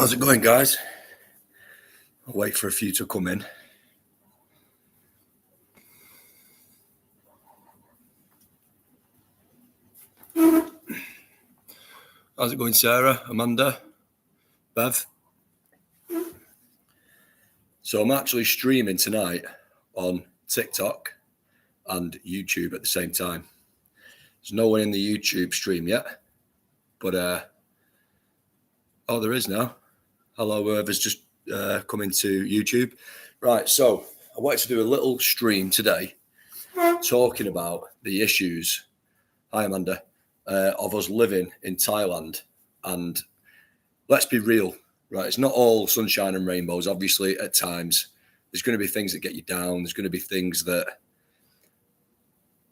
How's it going, guys? I'll wait for a few to come in. How's it going, Sarah, Amanda, Bev? So I'm actually streaming tonight on TikTok and YouTube at the same time. There's no one in the YouTube stream yet, but oh, there is now. Hello, whoever's just come into YouTube. Right, so I wanted to do a little stream today talking about the issues, hi Amanda, of us living in Thailand. And let's be real, right? It's not all sunshine and rainbows. Obviously, at times, there's going to be things that get you down. There's going to be things that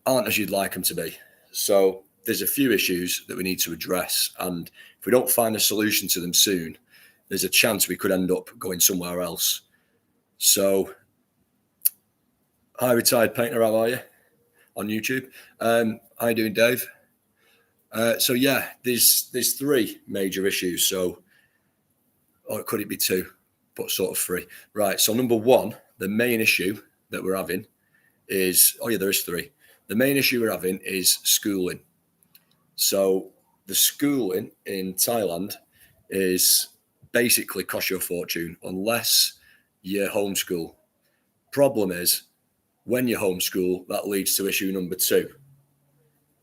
aren't as you'd like them to be. So there's a few issues that we need to address. And if we don't find a solution to them soon, there's a chance we could end up going somewhere else. So, hi, retired painter, how are you? On YouTube. How you doing, Dave? So yeah, there's three major issues. So, or could it be two? But sort of three. Right. So number one, the main issue that we're having is, oh yeah, there is three. The main issue we're having is schooling. So the schooling in Thailand is basically cost you a fortune unless you homeschool. Problem is, when you homeschool, that leads to issue number two.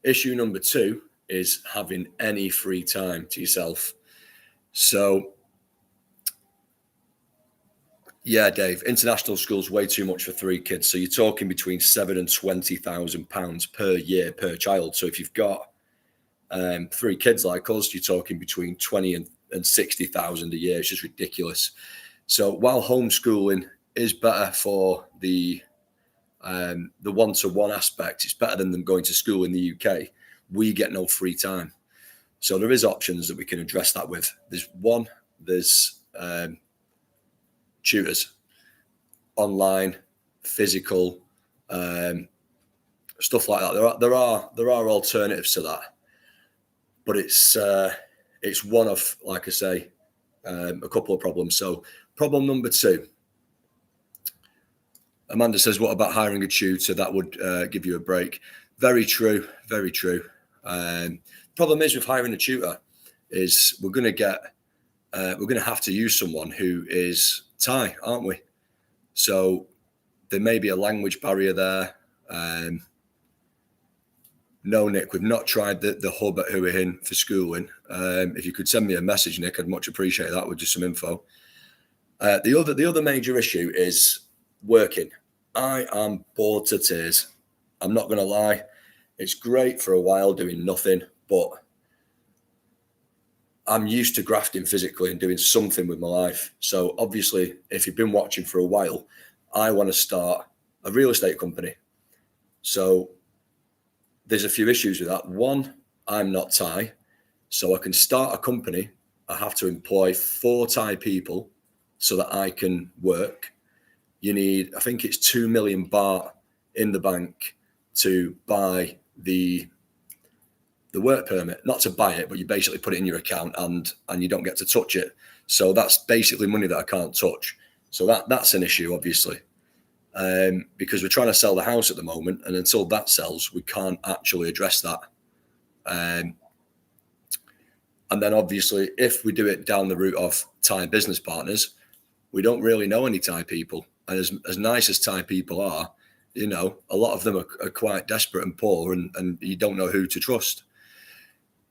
Issue number two is having any free time to yourself. So, yeah, Dave, international school's way too much for three kids. So you're talking between £7,000 and £20,000 per year per child. So if you've got three kids like us, you're talking between 20 and 60,000 a year. It's just ridiculous. So while homeschooling is better for the one-to-one aspect, it's better than them going to school in the UK. We get no free time. So there is options that we can address that with. There's tutors, online, physical, stuff like that. There are alternatives to that, but it's one of, like I say, a couple of problems. So problem number two. Amanda says, what about hiring a tutor? That would give you a break. Very true. Very true. Problem is with hiring a tutor is we're going to have to use someone who is Thai, aren't we? So there may be a language barrier there. No, Nick, we've not tried the hub at Hua Hin for schooling. If you could send me a message, Nick, I'd much appreciate that with just some info. The other major issue is working. I am bored to tears. I'm not going to lie. It's great for a while doing nothing, but I'm used to grafting physically and doing something with my life. So obviously, if you've been watching for a while, I want to start a real estate company. So there's a few issues with that. One, I'm not Thai, so I can start a company. I have to employ 4 Thai people so that I can work. You need, I think it's 2 million baht in the bank to buy the work permit, not to buy it, but you basically put it in your account and you don't get to touch it. So that's basically money that I can't touch. So that's an issue, obviously, because we're trying to sell the house at the moment, and until that sells, we can't actually address that. And then obviously, if we do it down the route of Thai business partners, we don't really know any Thai people. And as nice as Thai people are, you know, a lot of them are quite desperate and poor, and you don't know who to trust.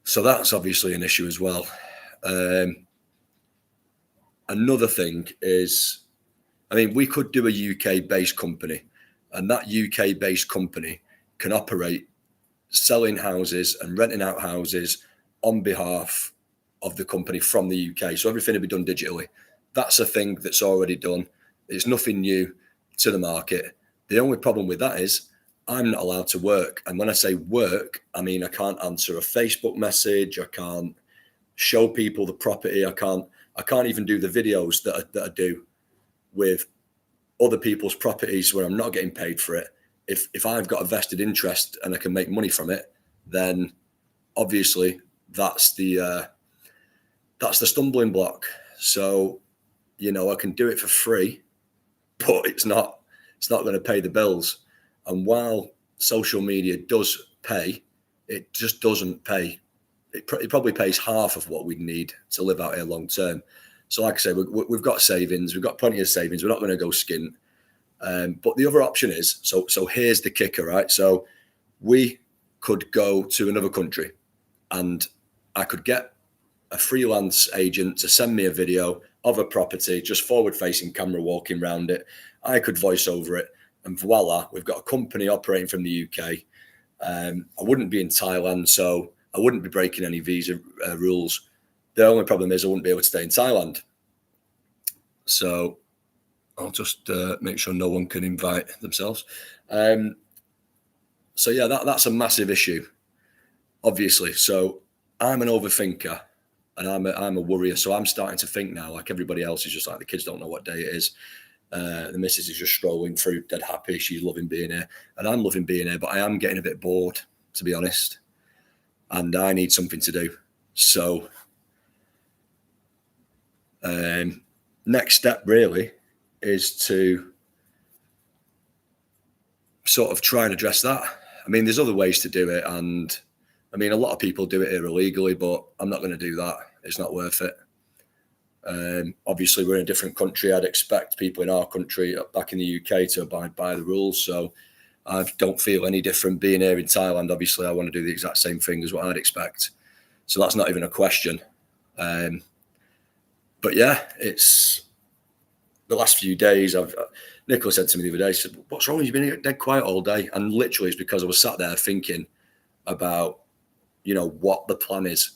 So that's obviously an issue as well. Another thing is, I mean, we could do a UK-based company, and that UK-based company can operate selling houses and renting out houses on behalf of the company from the UK. So everything will be done digitally. That's a thing that's already done. It's nothing new to the market. The only problem with that is I'm not allowed to work. And when I say work, I mean I can't answer a Facebook message. I can't show people the property. I can't even do the videos that I do with other people's properties where I'm not getting paid for it. If I've got a vested interest and I can make money from it, then obviously that's the stumbling block. So, I can do it for free, but it's not going to pay the bills. And while social media does pay, it just doesn't pay. It probably pays half of what we need to live out here long term. So, like I say, we've got savings. We've got plenty of savings. We're not going to go skint. But the other option is, so here's the kicker, right? So we could go to another country and I could get a freelance agent to send me a video of a property, just forward-facing camera walking around it. I could voice over it, and voila, we've got a company operating from the UK. I wouldn't be in Thailand, so I wouldn't be breaking any visa rules. The only problem is I wouldn't be able to stay in Thailand. So I'll just make sure no one can invite themselves. So yeah, that's a massive issue, obviously. So I'm an overthinker and I'm a worrier. So I'm starting to think now, like everybody else is just like, the kids don't know what day it is. The missus is just strolling through, dead happy. She's loving being here, and I'm loving being here. But I am getting a bit bored, to be honest, and I need something to do. So, next step really is to sort of try and address that. I mean, there's other ways to do it, and I mean, a lot of people do it here illegally, but I'm not going to do that. It's not worth it. Obviously, we're in a different country. I'd expect people in our country, back in the UK, to abide by the rules. So I don't feel any different being here in Thailand. Obviously, I want to do the exact same thing as what I'd expect. So that's not even a question. But yeah, it's the last few days. Nicola said to me the other day, she said, "What's wrong? You've been dead quiet all day." And literally, it's because I was sat there thinking about, what the plan is.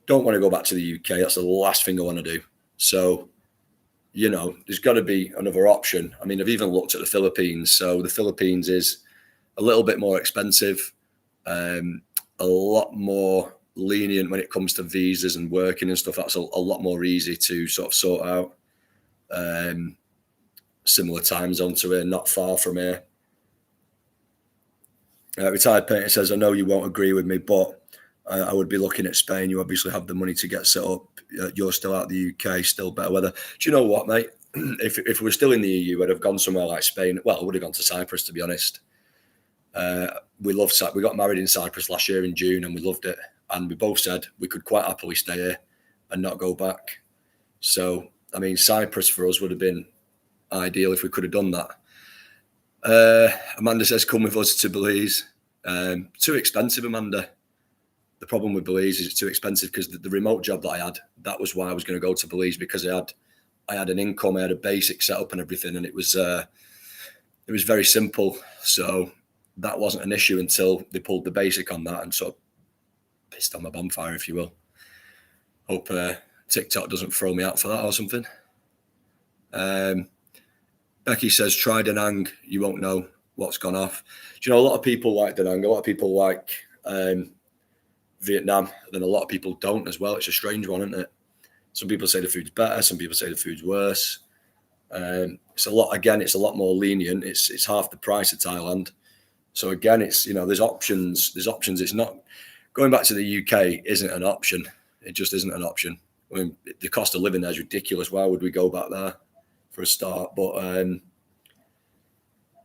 Don't want to go back to the UK. That's the last thing I want to do. So, there's got to be another option. I mean, I've even looked at the Philippines. So the Philippines is a little bit more expensive, a lot more lenient when it comes to visas and working and stuff. That's a lot more easy to sort of sort out. Similar time zone to here, not far from here. Retired painter says, "I know you won't agree with me, but I would be looking at Spain. You obviously have the money to get set up. You're still out of the UK, still better weather." Do you know what, mate? If we were still in the EU, I'd have gone somewhere like Spain. Well, I would have gone to Cyprus, to be honest. We loved Cyprus. We got married in Cyprus last year in June, and we loved it. And we both said we could quite happily stay here and not go back. So, I mean, Cyprus for us would have been ideal if we could have done that. Amanda says, "Come with us to Belize." Too expensive, Amanda. The problem with Belize is it's too expensive because the remote job that I had, that was why I was going to go to Belize, because I had an income, I had a basic setup and everything, and it was very simple. So that wasn't an issue until they pulled the basic on that and sort of pissed on my bonfire, if you will. Hope TikTok doesn't throw me out for that or something. Becky says, "Try Da Nang, you won't know what's gone off." Do you know, a lot of people like Da Nang, a lot of people like Vietnam, and then a lot of people don't as well. It's a strange one, isn't it? Some people say the food's better, some people say the food's worse. It's a lot more lenient. It's half the price of Thailand. So again, it's, there's options. It's not going back to the UK isn't an option. It just isn't an option. I mean, the cost of living there is ridiculous. Why would we go back there for a start? But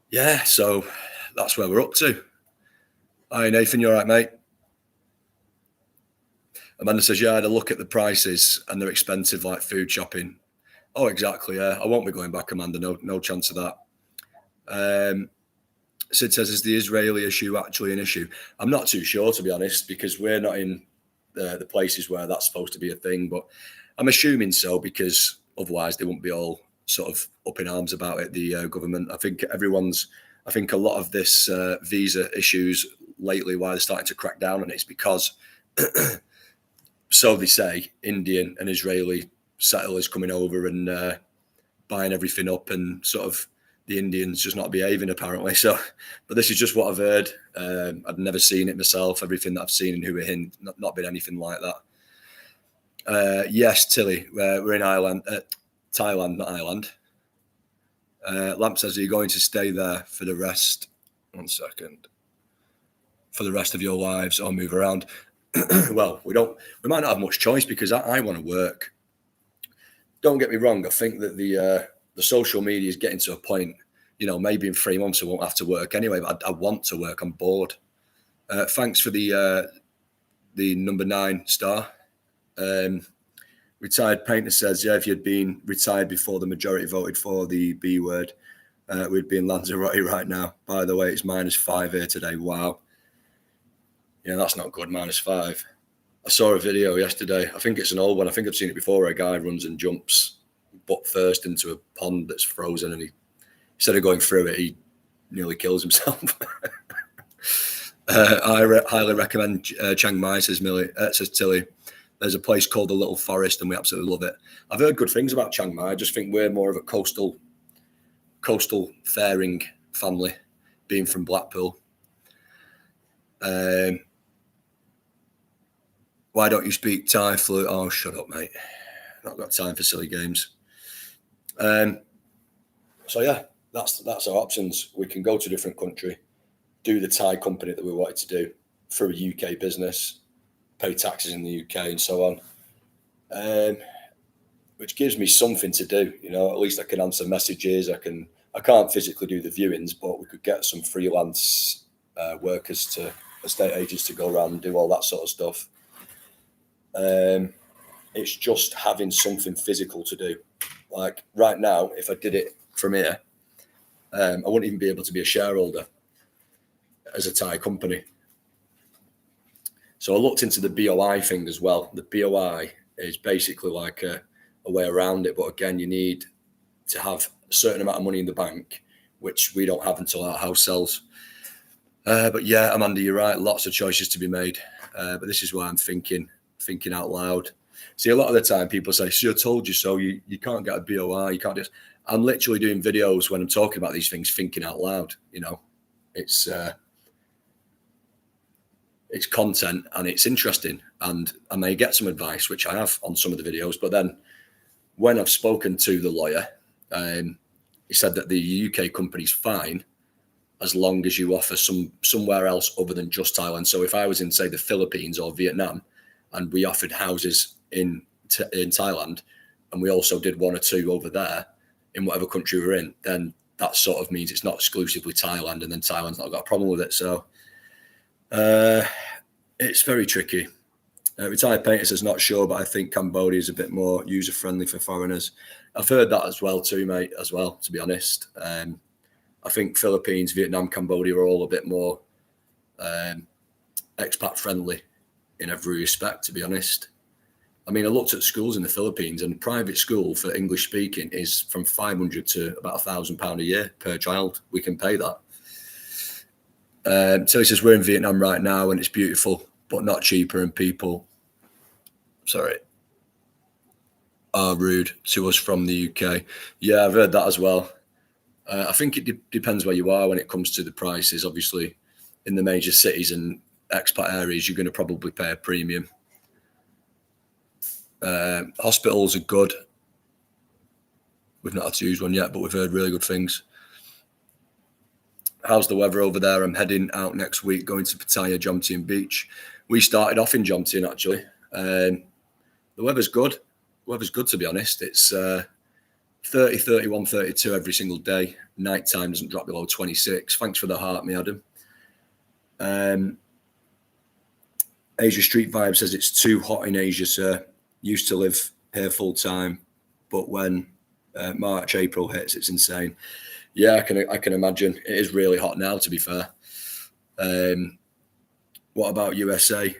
yeah, so that's where we're up to. Hi, Nathan, you all right, mate? Amanda says, "Yeah, I had a look at the prices and they're expensive, like food shopping." Oh, exactly. Yeah, I won't be going back, Amanda. No chance of that. Sid says, "Is the Israeli issue actually an issue?" I'm not too sure, to be honest, because we're not in the places where that's supposed to be a thing. But I'm assuming so, because otherwise they wouldn't be all sort of up in arms about it, the government. I think a lot of this visa issues lately, why they're starting to crack down on it, is because so they say, Indian and Israeli settlers coming over and buying everything up, and sort of the Indians just not behaving, apparently. So, but this is just what I've heard. I've never seen it myself. Everything that I've seen in Hua Hin, not been anything like that. Yes, Tilly, we're in Thailand, not Ireland. Lamp says, "Are you going to stay there for the rest?" 1 second. For the rest of your lives, or move around? Well, we might not have much choice, because I want to work. don't get me wrong. I think that the social media is getting to a point, you know, maybe in 3 months I won't have to work anyway, but I want to work. I'm bored. Thanks for the number 9 star. Retired Painter says, yeah, if you'd been retired before the majority voted for the B word, we'd be in Lanzarote right now. By the way, it's -5 here today. Wow. Yeah, that's not good, -5. I saw a video yesterday. I think it's an old one. I think I've seen it before, where a guy runs and jumps butt first into a pond that's frozen, and instead of going through it, he nearly kills himself. I highly recommend Chiang Mai, says Tilly. There's a place called the Little Forest, and we absolutely love it. I've heard good things about Chiang Mai. I just think we're more of a coastal faring family, being from Blackpool. Why don't you speak Thai fluent? Oh, shut up, mate. Not got time for silly games. So yeah, that's our options. We can go to a different country, do the Thai company that we wanted to do through a UK business, pay taxes in the UK and so on, which gives me something to do. You know, at least I can answer messages. I can't physically do the viewings, but we could get some freelance workers to estate agents to go around and do all that sort of stuff. It's just having something physical to do. Like right now, if I did it from here, I wouldn't even be able to be a shareholder as a Thai company. So I looked into the BOI thing as well. The BOI is basically like a way around it. But again, you need to have a certain amount of money in the bank, which we don't have until our house sells. But yeah, Amanda, you're right. Lots of choices to be made. But this is why I'm thinking out loud. See, a lot of the time people say, "So I told you so." You can't get a BOI. You can't just. I'm literally doing videos when I'm talking about these things, thinking out loud. You know, it's content and it's interesting, and I may get some advice, which I have on some of the videos. But then when I've spoken to the lawyer, he said that the UK company's fine as long as you offer somewhere else other than just Thailand. So if I was in, say, the Philippines or Vietnam, and we offered houses in Thailand, and we also did 1 or 2 over there in whatever country we're in, then that sort of means it's not exclusively Thailand, and then Thailand's not got a problem with it. So it's very tricky. Retired Painter says, not sure, but I think Cambodia is a bit more user-friendly for foreigners. I've heard that as well too, mate, as well, to be honest. I think Philippines, Vietnam, Cambodia are all a bit more expat-friendly in every respect, to be honest. I mean, I looked at schools in the Philippines, and private school for English speaking is from 500 to about £1,000 a year per child. We can pay that. So he says, we're in Vietnam right now and it's beautiful, but not cheaper, and people, are rude to us from the UK. Yeah, I've heard that as well. I think it depends where you are when it comes to the prices. Obviously, in the major cities and expat areas, you're going to probably pay a premium. Hospitals are good. We've not had to use one yet, but we've heard really good things. How's the weather over there? I'm heading out next week, going to Pattaya, Jomtien Beach. We started off in Jomtien, actually. The weather's good. The weather's good, to be honest. It's 30, 31, 32 every single day. Nighttime doesn't drop below 26. Thanks for the heart, me Adam. Asia Street Vibe says it's too hot in Asia, sir. Used to live here full time, but when March, April hits, it's insane. Yeah, I can imagine. It is really hot now, to be fair. What about USA?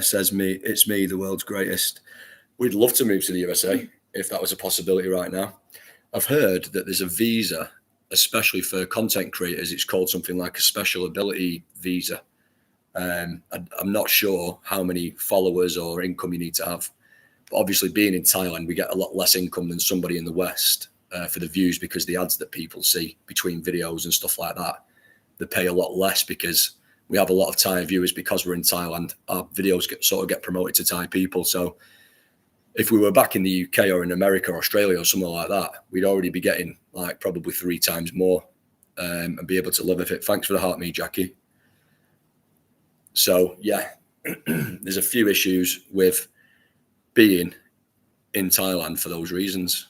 Says me, it's me, the world's greatest. We'd love to move to the USA if that was a possibility right now. I've heard that there's a visa, especially for content creators. It's called something like a special ability visa. I'm not sure how many followers or income you need to have. But obviously, being in Thailand, we get a lot less income than somebody in the West for the views, because the ads that people see between videos and stuff like that, they pay a lot less because we have a lot of Thai viewers. Because we're in Thailand, our videos get promoted to Thai people. So if we were back in the UK or in America or Australia or somewhere like that, we'd already be getting like probably 3 times more and be able to live with it. Thanks for the heart, me, Jackie. So yeah, there's a few issues with being in Thailand for those reasons.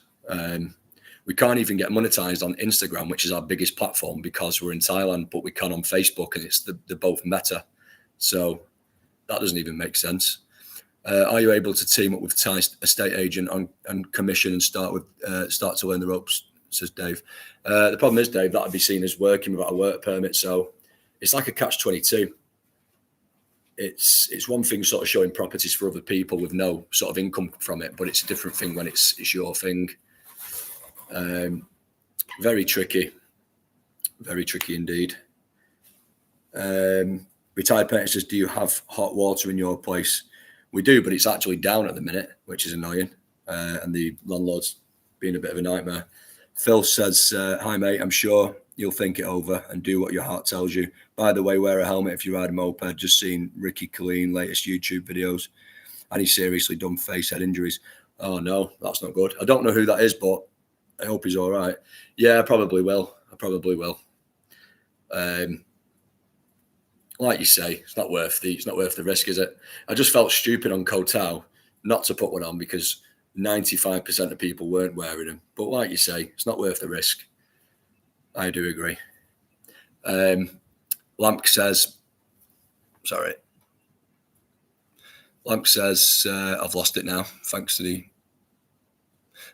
We can't even get monetized on Instagram, which is our biggest platform, because we're in Thailand, but we can on Facebook, and they're both Meta. So that doesn't even make sense. Are you able to team up with Thai estate agent on commission and start to learn the ropes? Says Dave. The problem is, Dave, that'd be seen as working without a work permit. So it's like a catch-22. It's one thing sort of showing properties for other people with no sort of income from it, but it's a different thing when it's your thing. Very tricky indeed. Retired parent says, do you have hot water in your place? We do, but it's actually down at the minute, which is annoying. And the landlord's being a bit of a nightmare. Phil says, hi mate, I'm sure you'll think it over and do what your heart tells you. By the way, wear a helmet if you ride a moped. Just seen Ricky Colleen latest YouTube videos, and he's seriously done face head injuries. Oh no, that's not good. I don't know who that is, but I hope he's all right. Yeah, I probably will. Like you say, it's not worth the risk, is it? I just felt stupid on Koh Tao not to put one on because 95% of people weren't wearing them. But like you say, it's not worth the risk. I do agree. Lamp says, I've lost it now, thanks to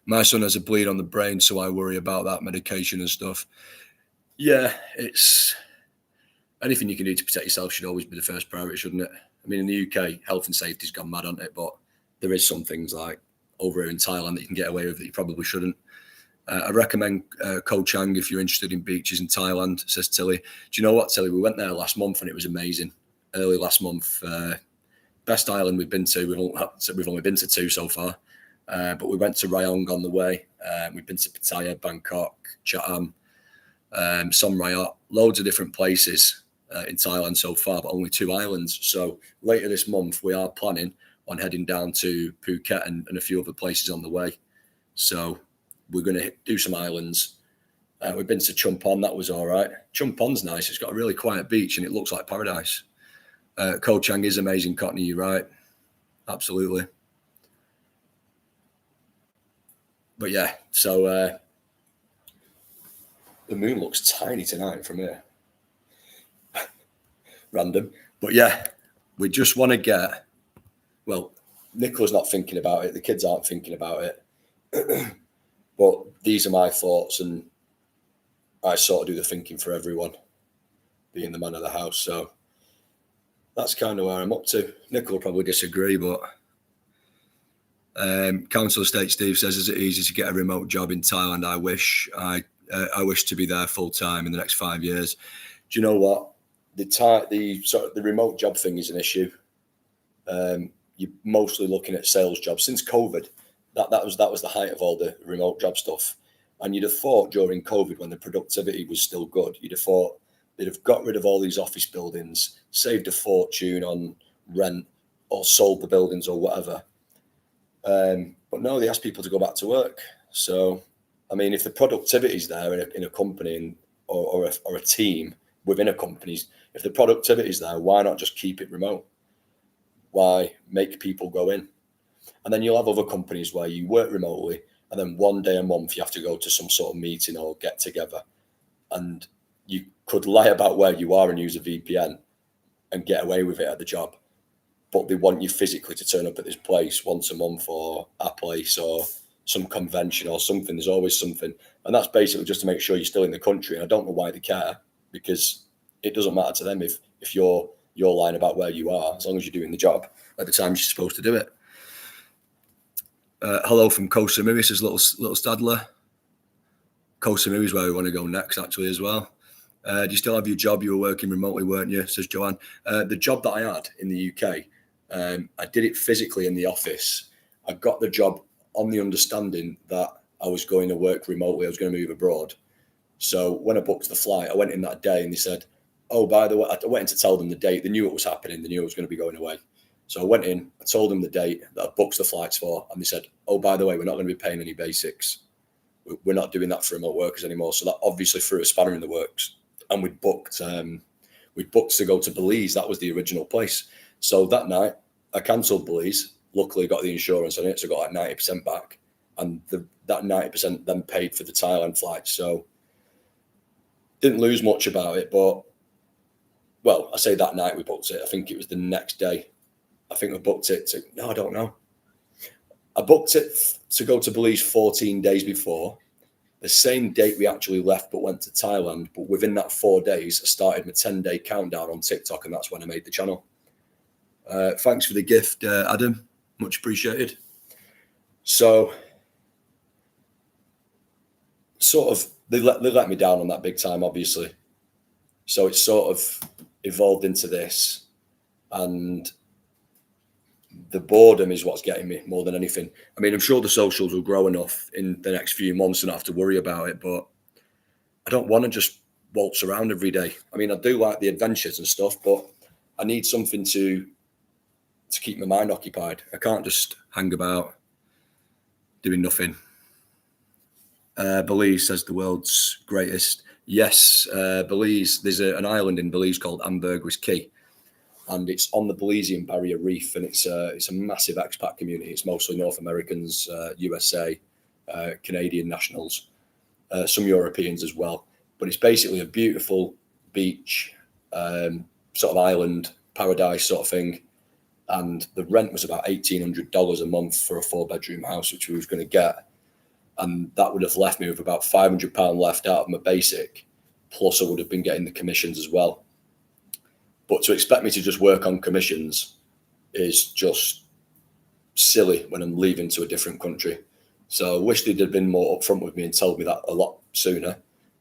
my son has a bleed on the brain, so I worry about that medication and stuff. Yeah, it's anything you can do to protect yourself should always be the first priority, shouldn't it? I mean, in the UK, health and safety's gone mad on it, but there is some things like over here in Thailand that you can get away with that you probably shouldn't. I recommend Koh Chang if you're interested in beaches in Thailand, says Tilly. Do you know what, Tilly? We went there last month and it was amazing. Early last month. Best island we've been to. We've only been to 2 so far. But we went to Rayong on the way. We've been to Pattaya, Bangkok, Chatham, Somrayot, loads of different places in Thailand so far, but only 2 islands. So later this month, we are planning on heading down to Phuket and a few other places on the way. So we're going to do some islands. We've been to Chumpon. That was all right. Chumpon's nice. It's got a really quiet beach and it looks like paradise. Koh Chang is amazing, Courtney. You're right. Absolutely. But yeah, so the moon looks tiny tonight from here. Random. But yeah, we just want to get, well, Nicola's not thinking about it. The kids aren't thinking about it. But these are my thoughts, and I sort of do the thinking for everyone, being the man of the house. So that's kind of where I'm up to. Nicola will probably disagree, but Council Estate Steve says, is it easy to get a remote job in Thailand? I wish to be there full time in the next 5 years. Do you know what? The remote job thing is an issue. You're mostly looking at sales jobs since COVID. That was the height of all the remote job stuff. And you'd have thought during COVID, when the productivity was still good, you'd have thought they'd have got rid of all these office buildings, saved a fortune on rent, or sold the buildings or whatever. But no, they ask people to go back to work. So, I mean, if the productivity is there in a company or a team within a company, if the productivity is there, why not just keep it remote? Why make people go in? And then you'll have other companies where you work remotely, and then one day a month you have to go to some sort of meeting or get together. And you could lie about where you are and use a VPN and get away with it at the job. But they want you physically to turn up at this place once a month, or a place, or some convention or something. There's always something. And that's basically just to make sure you're still in the country. And I don't know why they care, because it doesn't matter to them if you're lying about where you are, as long as you're doing the job at the time you're supposed to do it. Hello from Koh Samui, says little Stadler. Koh Samui is where we want to go next, actually, as well. Do you still have your job? You were working remotely, weren't you? Says Joanne. The job that I had in the UK, I did it physically in the office. I got the job on the understanding that I was going to work remotely. I was going to move abroad. So when I booked the flight, I went in that day and they said, oh, by the way, I went in to tell them the date. They knew what was happening. They knew I was going to be going away. So I went in, I told them the date that I booked the flights for, and they said, oh, by the way, we're not going to be paying any basics. We're not doing that for remote workers anymore. So that obviously threw a spanner in the works. And we'd booked to go to Belize. That was the original place. So that night, I cancelled Belize, luckily got the insurance on it, so I got like 90% back, and that 90% then paid for the Thailand flight. So didn't lose much about it, but well, I say that night we booked it. I think it was the next day. I think I booked it to, no, I don't know. I booked it to go to Belize 14 days before. The same date we actually left but went to Thailand. But within that 4 days, I started my 10-day countdown on TikTok, and that's when I made the channel. Thanks for the gift, Adam. Much appreciated. So, sort of, they let me down on that big time, obviously. So it's sort of evolved into this, and the boredom is what's getting me more than anything. I mean, I'm sure the socials will grow enough in the next few months and not have to worry about it, but I don't want to just waltz around every day. I mean, I do like the adventures and stuff, but I need something to keep my mind occupied. I can't just hang about doing nothing. Belize says the world's greatest. Yes, Belize, there's an island in Belize called Ambergris Caye, and it's on the Belizean Barrier Reef, and it's a massive expat community. It's mostly North Americans, USA, Canadian nationals, some Europeans as well. But it's basically a beautiful beach, sort of island, paradise sort of thing. And the rent was about $1,800 a month for a 4-bedroom house, which we was going to get. And that would have left me with about £500 left out of my basic, plus I would have been getting the commissions as well. But to expect me to just work on commissions is just silly when I'm leaving to a different country. So I wish they'd have been more upfront with me and told me that a lot sooner,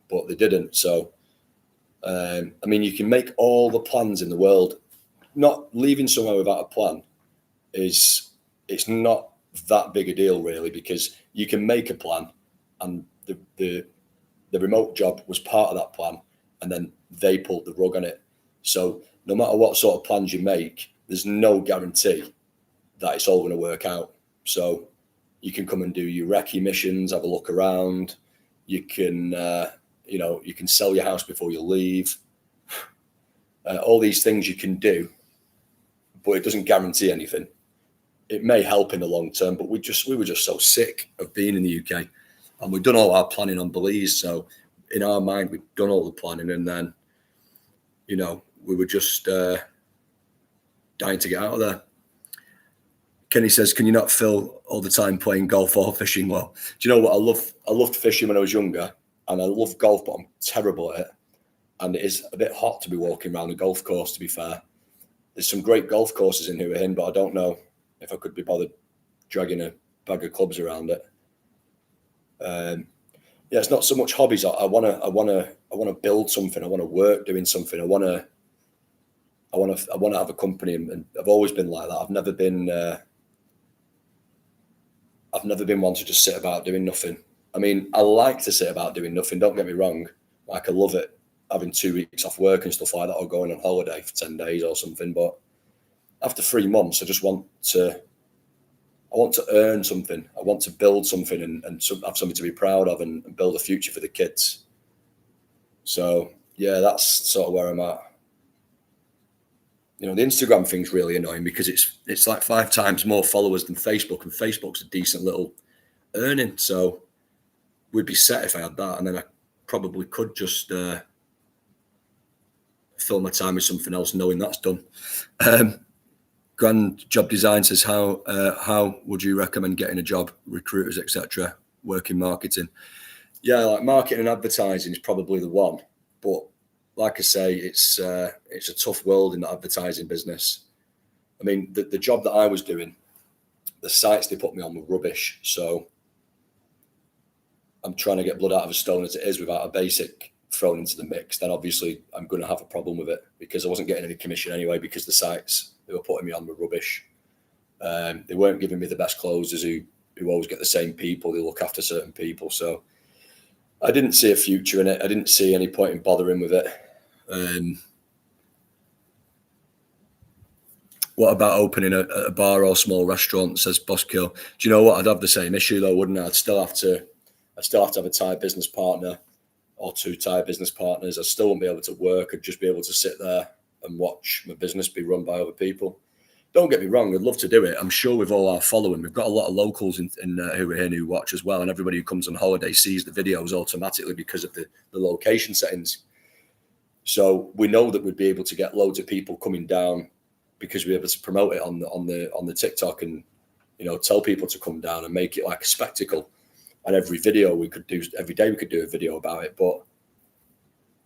but they didn't. So, I mean, you can make all the plans in the world. Not leaving somewhere without a plan it's not that big a deal, really, because you can make a plan, and the remote job was part of that plan, and then they pulled the rug on it. So no matter what sort of plans you make, there's no guarantee that it's all going to work out. So you can come and do your recce missions, have a look around. You can, you can sell your house before you leave. All these things you can do, but it doesn't guarantee anything. It may help in the long term, but we were just so sick of being in the UK, and we've done all our planning on Belize. So in our mind, we've done all the planning, and then, we were just dying to get out of there. Kenny says, "Can you not fill all the time playing golf or fishing?" Well, do you know what? I loved fishing when I was younger, and I love golf, but I'm terrible at it. And it is a bit hot to be walking around a golf course, to be fair. There's some great golf courses in Hua Hin, but I don't know if I could be bothered dragging a bag of clubs around it. It's not so much hobbies. I want to build something. I want to work doing something. I want to have a company, and I've always been like that. I've never been one to just sit about doing nothing. I mean, I like to sit about doing nothing. Don't get me wrong. Like, I love it, having 2 weeks off work and stuff like that, or going on holiday for 10 days or something. But after 3 months, I just want to earn something. I want to build something and have something to be proud of, and build a future for the kids. So yeah, that's sort of where I'm at. The Instagram thing's really annoying because it's like 5 times more followers than Facebook, and Facebook's a decent little earning. So we'd be set if I had that, and then I probably could just fill my time with something else, knowing that's done. Grand Job Design says, how would you recommend getting a job, recruiters, etc., working marketing? Yeah, like marketing and advertising is probably the one, but like I say, it's a tough world in the advertising business. I mean, the job that I was doing, the sites they put me on were rubbish. So I'm trying to get blood out of a stone as it is without a basic thrown into the mix. Then obviously I'm going to have a problem with it, because I wasn't getting any commission anyway, because the sites they were putting me on were rubbish. They weren't giving me the best closers who always get the same people. They look after certain people. So I didn't see a future in it. I didn't see any point in bothering with it. What about opening a bar or small restaurant, says Buskill. Do you know what? I'd have the same issue though, wouldn't I? I'd still have to have a Thai business partner or 2 Thai business partners. I still wouldn't be able to work. I'd just be able to sit there and watch my business be run by other people. don't get me wrong, I'd love to do it. I'm sure with all our following, we've got a lot of locals in who are here who watch as well, and everybody who comes on holiday sees the videos automatically because of the location settings. So we know that we'd be able to get loads of people coming down because we're able to promote it on the TikTok and, you know, tell people to come down and make it like a spectacle. And every day we could do a video about it. But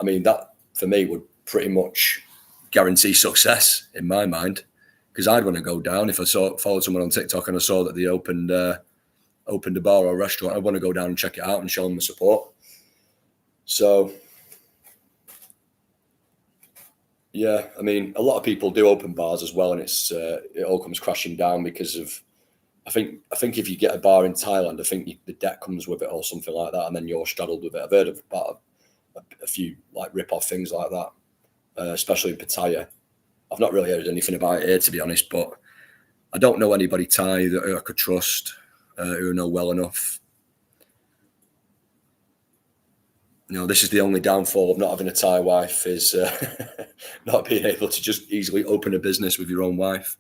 I mean, that for me would pretty much guarantee success in my mind, because I'd want to go down if I followed someone on TikTok and I saw that they opened a bar or a restaurant. I'd want to go down and check it out and show them the support. So yeah, I mean, a lot of people do open bars as well, and it all comes crashing down because of, I think if you get a bar in Thailand, I think the debt comes with it or something like that, and then you're straddled with it. I've heard of about a few like rip-off things like that, especially in Pattaya. I've not really heard anything about it here, to be honest, but I don't know anybody Thai that I could trust, who I know well enough. You know, this is the only downfall of not having a Thai wife, is not being able to just easily open a business with your own wife.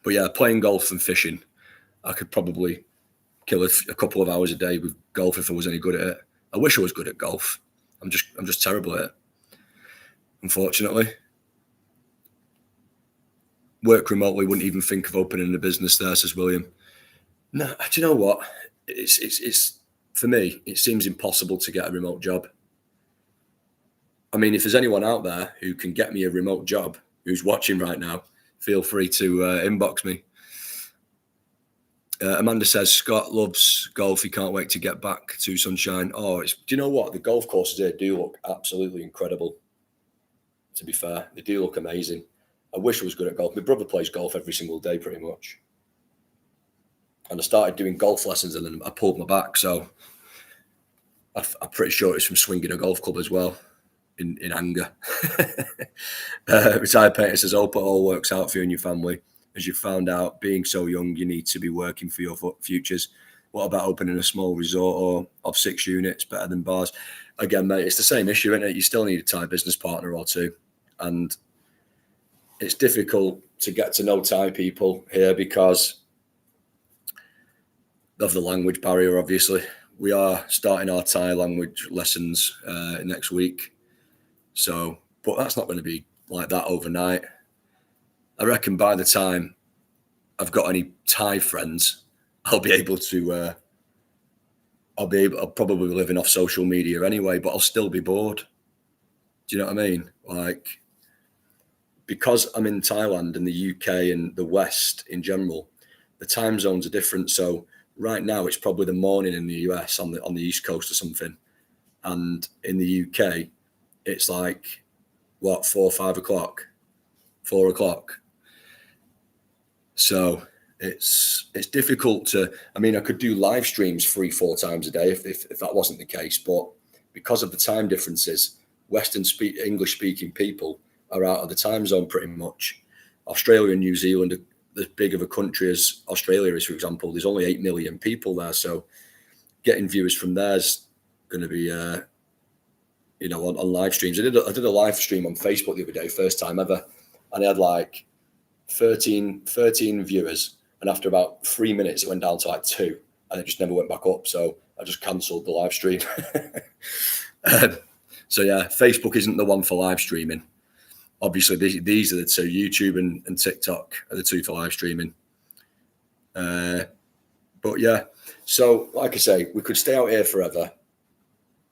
But yeah, playing golf and fishing, I could probably kill a couple of hours a day with golf if I was any good at it. I wish I was good at golf. I'm just terrible at it, unfortunately. Work remotely, wouldn't even think of opening a business there, says William. No, do you know what? It's for me, it seems impossible to get a remote job. I mean, if there's anyone out there who can get me a remote job, who's watching right now, feel free to inbox me. Amanda says Scott loves golf. He can't wait to get back to sunshine. Oh, do you know what? The golf courses here do look absolutely incredible. To be fair, they do look amazing. I wish I was good at golf. My brother plays golf every single day, pretty much. And I started doing golf lessons, and then I pulled my back. So I'm pretty sure it's from swinging a golf club as well, in anger. Retired painter says, hope it all works out for you and your family. As you found out, being so young, you need to be working for your futures. What about opening a small resort or of 6 units, better than bars? Again, mate, it's the same issue, isn't it? You still need a Thai business partner or two. And it's difficult to get to know Thai people here because of the language barrier, obviously. We are starting our Thai language lessons next week. So, but that's not going to be like that overnight. I reckon by the time I've got any Thai friends, I'll probably be living off social media anyway, but I'll still be bored. Do you know what I mean? Like, because I'm in Thailand and the UK and the West in general, the time zones are different. So right now it's probably the morning in the US on the East Coast or something. And in the UK, it's like, what, 4 o'clock? So it's difficult to, I mean, I could do live streams 3-4 times a day if that wasn't the case. But because of the time differences, English speaking people are out of the time zone pretty much. Australia and New Zealand are as big of a country as Australia is, for example. There's only 8 million people there. So getting viewers from there's going to be, on live streams. I did a live stream on Facebook the other day, first time ever. And I had like 13 viewers. And after about 3 minutes, it went down to like 2. And it just never went back up. So I just cancelled the live stream. So yeah, Facebook isn't the one for live streaming. Obviously, these are the two. YouTube and TikTok are the two for live streaming. But yeah, so like I say, we could stay out here forever.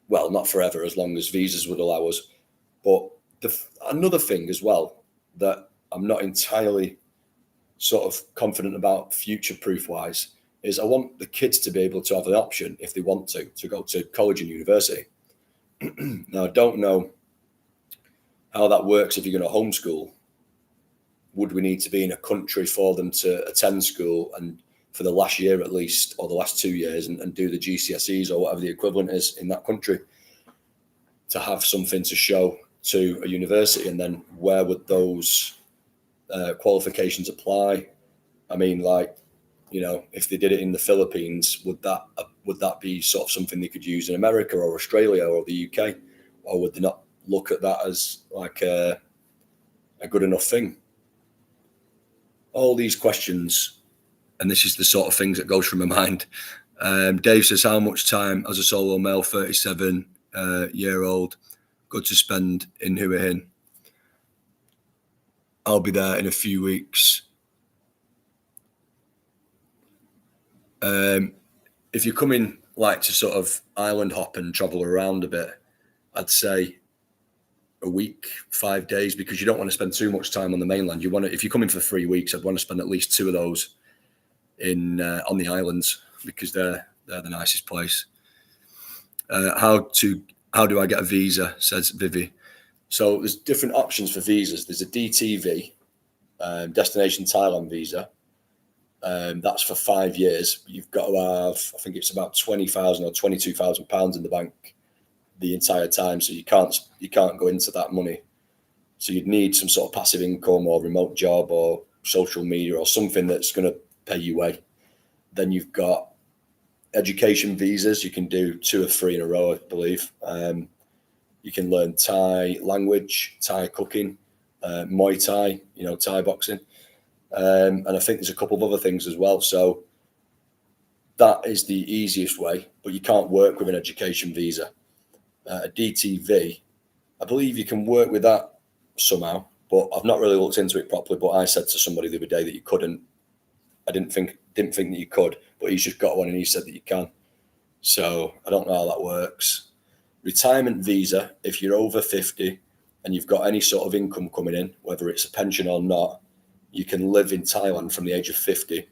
Well, not forever, as long as visas would allow us. But another thing as well that I'm not entirely sort of confident about future-proof wise is I want the kids to be able to have an option, if they want to go to college and university. Now, I don't know how that works if you're going to homeschool. Would we need to be in a country for them to attend school and for the last year at least, or the last 2 years, and do the GCSEs or whatever the equivalent is in that country to have something to show to a university? And then where would those qualifications apply? I mean, like, if they did it in the Philippines, would that be sort of something they could use in America or Australia or the UK, or would they not look at that as like a good enough thing. All these questions, and this is the sort of things that goes through my mind. Dave says, how much time as a solo male, 37-year-old, good to spend in Hua Hin? I'll be there in a few weeks. If you're coming like to sort of island hop and travel around a bit, I'd say a week, 5 days, because you don't want to spend too much time on the mainland. You want to, if you're coming for 3 weeks, I'd want to spend at least 2 of those in on the islands, because they're the nicest place. How do I get a visa? Says Vivi. So there's different options for visas. There's a DTV, Destination Thailand visa. That's for 5 years. You've got to have, I think it's about £20,000 or £22,000 in the bank the entire time. So you can't go into that money. So you'd need some sort of passive income or remote job or social media or something that's going to pay you way. Then you've got education visas. You can do 2 or 3 in a row, I believe. You can learn Thai language, Thai cooking, Muay Thai, Thai boxing. And I think there's a couple of other things as well. So that is the easiest way, but you can't work with an education visa. A DTV, I believe you can work with that somehow, but I've not really looked into it properly. But I said to somebody the other day that you couldn't. I didn't think that you could, but he's just got one and he said that you can. So I don't know how that works. Retirement visa, if you're over 50 and you've got any sort of income coming in, whether it's a pension or not, you can live in Thailand from the age of 50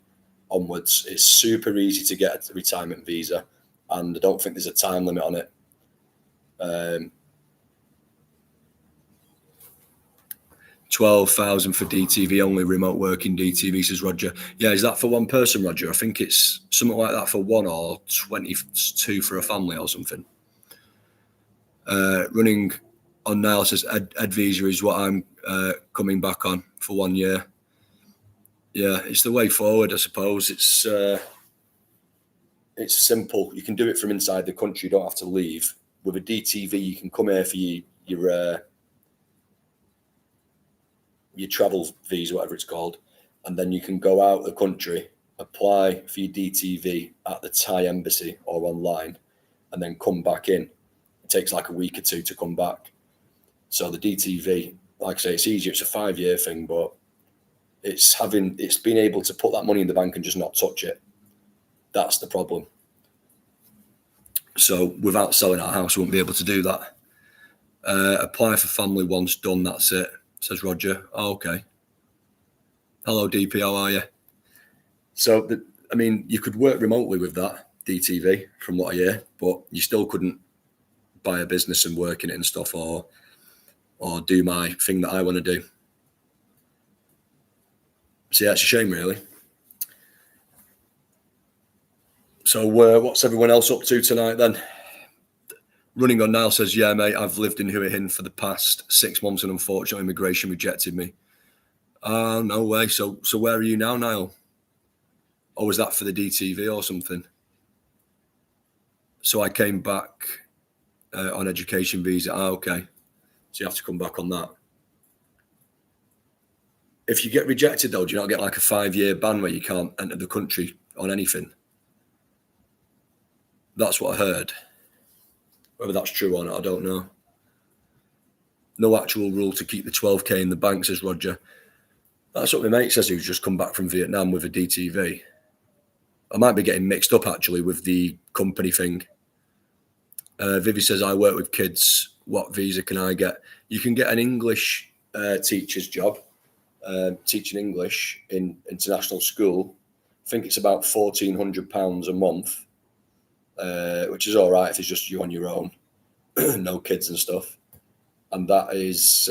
onwards. It's super easy to get a retirement visa, and I don't think there's a time limit on it. 12,000 for DTV, only remote working DTV, says Roger. Yeah, is that for one person, Roger? I think it's something like that for one, or 22 for a family or something. Running on now says Ed visa is what I'm coming back on for 1 year. Yeah, it's the way forward, I suppose. It's simple. You can do it from inside the country. You don't have to leave. With a DTV, you can come here for your travel visa, whatever it's called, and then you can go out of the country, apply for your DTV at the Thai embassy or online, and then come back in. It takes like a week or 2 to come back. So the DTV, like I say, it's easier. It's a 5-year thing, but it's being able to put that money in the bank and just not touch it. That's the problem. So without selling our house, we won't be able to do that. Apply for family once done, that's it, says Roger. Oh, okay. Hello, DP, how are you? So, you could work remotely with that DTV from what I hear, but you still couldn't buy a business and work in it and stuff, or do my thing that I want to do. So yeah, it's a shame, really. So what's everyone else up to tonight then? Running on Niall says, yeah, mate, I've lived in Hua Hin for the past 6 months and unfortunately immigration rejected me. Oh, no way. So where are you now, Niall? Or was that for the DTV or something? So I came back on education visa. Okay. So you have to come back on that. If you get rejected, though, do you not get like a 5-year ban where you can't enter the country on anything? That's what I heard. Whether that's true or not, I don't know. No actual rule to keep the 12k in the bank, says Roger. That's what my mate says, who's just come back from Vietnam with a DTV. I might be getting mixed up, actually, with the company thing. Vivi says, I work with kids. What visa can I get? You can get an English teacher's job, teaching English in international school. I think it's about £1,400 a month. Which is all right if it's just you on your own, no kids and stuff. And that is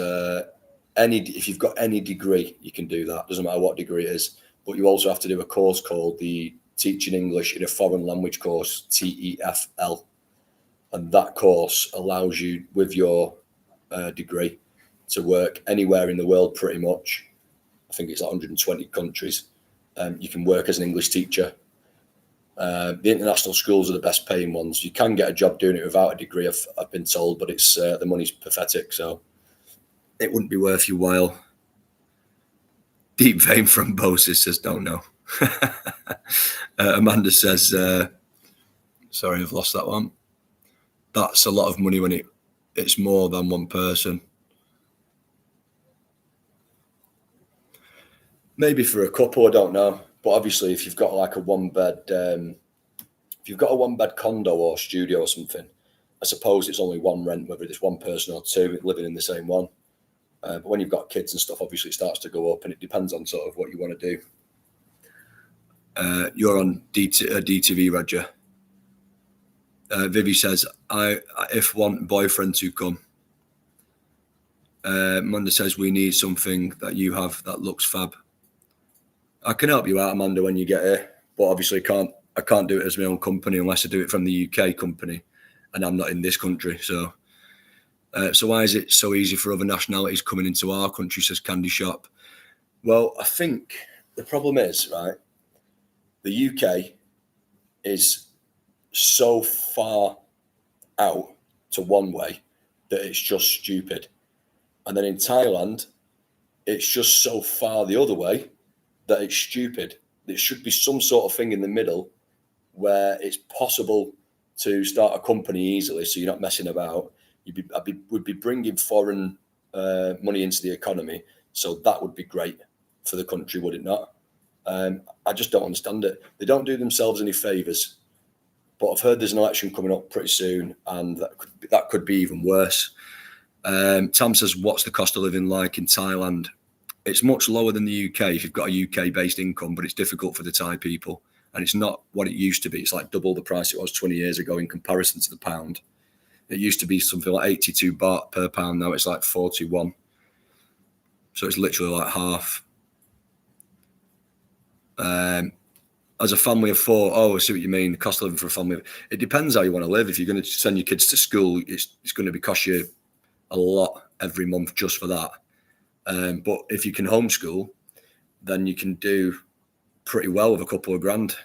if you've got any degree, you can do that. Doesn't matter what degree it is. But you also have to do a course called the Teaching English in a Foreign Language course, TEFL. And that course allows you, with your degree, to work anywhere in the world pretty much. I think it's like 120 countries. You can work as an English teacher. The international schools are the best paying ones. You can get a job doing it without a degree, I've been told, but it's the money's pathetic, so it wouldn't be worth your while. Deep vein thrombosis says, don't know. Amanda says, sorry, I've lost that one. That's a lot of money when it's more than one person. Maybe for a couple, I don't know. But obviously, if you've got like a one-bed, if you've got a one-bed condo or studio or something, I suppose it's only one rent, whether it's one person or two living in the same one. But when you've got kids and stuff, obviously it starts to go up, and it depends on sort of what you want to do. You're on DTV, Roger. Vivi says, if want boyfriend to come. Amanda says, we need something that you have that looks fab. I can help you out, Amanda, when you get here, but obviously I can't do it as my own company unless I do it from the UK company, and I'm not in this country. So why is it so easy for other nationalities coming into our country, says Candy Shop? Well, I think the problem is, right, the UK is so far out to one way that it's just stupid. And then in Thailand, it's just so far the other way that it's stupid. There should be some sort of thing in the middle where it's possible to start a company easily, so you're not messing about. Would be bringing foreign money into the economy, so that would be great for the country, would it not? I just don't understand it. They don't do themselves any favours. But I've heard there's an election coming up pretty soon, and that could be even worse. Tam says, what's the cost of living like in Thailand? It's much lower than the UK if you've got a UK-based income, but it's difficult for the Thai people. And it's not what it used to be. It's like double the price it was 20 years ago in comparison to the pound. It used to be something like 82 baht per pound. Now it's like 41. So it's literally like half. As a family of four, I see what you mean. The cost of living for a family. It depends how you want to live. If you're going to send your kids to school, it's going to cost you a lot every month just for that. But if you can homeschool, then you can do pretty well with a couple of grand,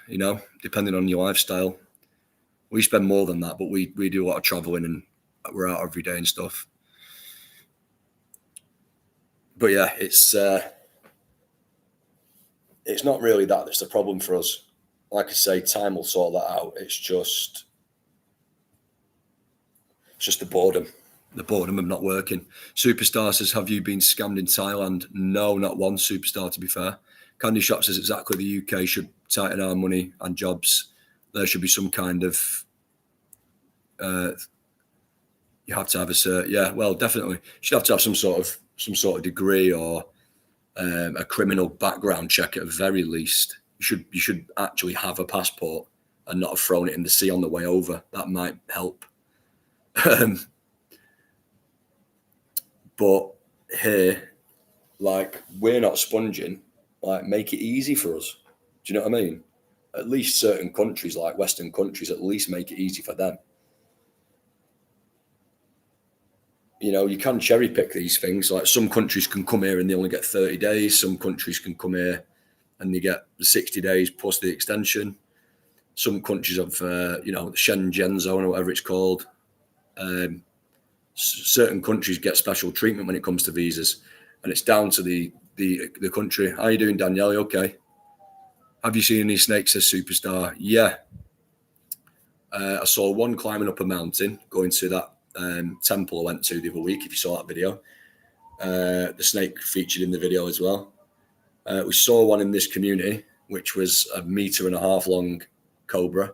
depending on your lifestyle. We spend more than that, but we do a lot of traveling and we're out every day and stuff. But yeah, it's not really that's the problem for us. Like I say, time will sort that out. It's just the boredom. The boredom of not working. Superstar says, have you been scammed in Thailand? No, not one, Superstar, to be fair. Candy Shop says exactly the UK should tighten our money and jobs. There should be some kind of you have to have a cert. Yeah, well, definitely. You should have to have some sort of degree or a criminal background check at the very least. You should actually have a passport and not have thrown it in the sea on the way over. That might help. But here, like, we're not sponging. Like, make it easy for us. Do you know what I mean? At least certain countries, like Western countries, at least make it easy for them. You can cherry pick these things. Like, some countries can come here and they only get 30 days. Some countries can come here and they get 60 days plus the extension. Some countries have, the Schengen zone or whatever it's called. Certain countries get special treatment when it comes to visas, and it's down to the country. How are you doing, Danielle? Okay. Have you seen any snakes, says Superstar? Yeah. I saw one climbing up a mountain, going to that temple I went to the other week, if you saw that video. The snake featured in the video as well. We saw one in this community, which was 1.5 meters long cobra,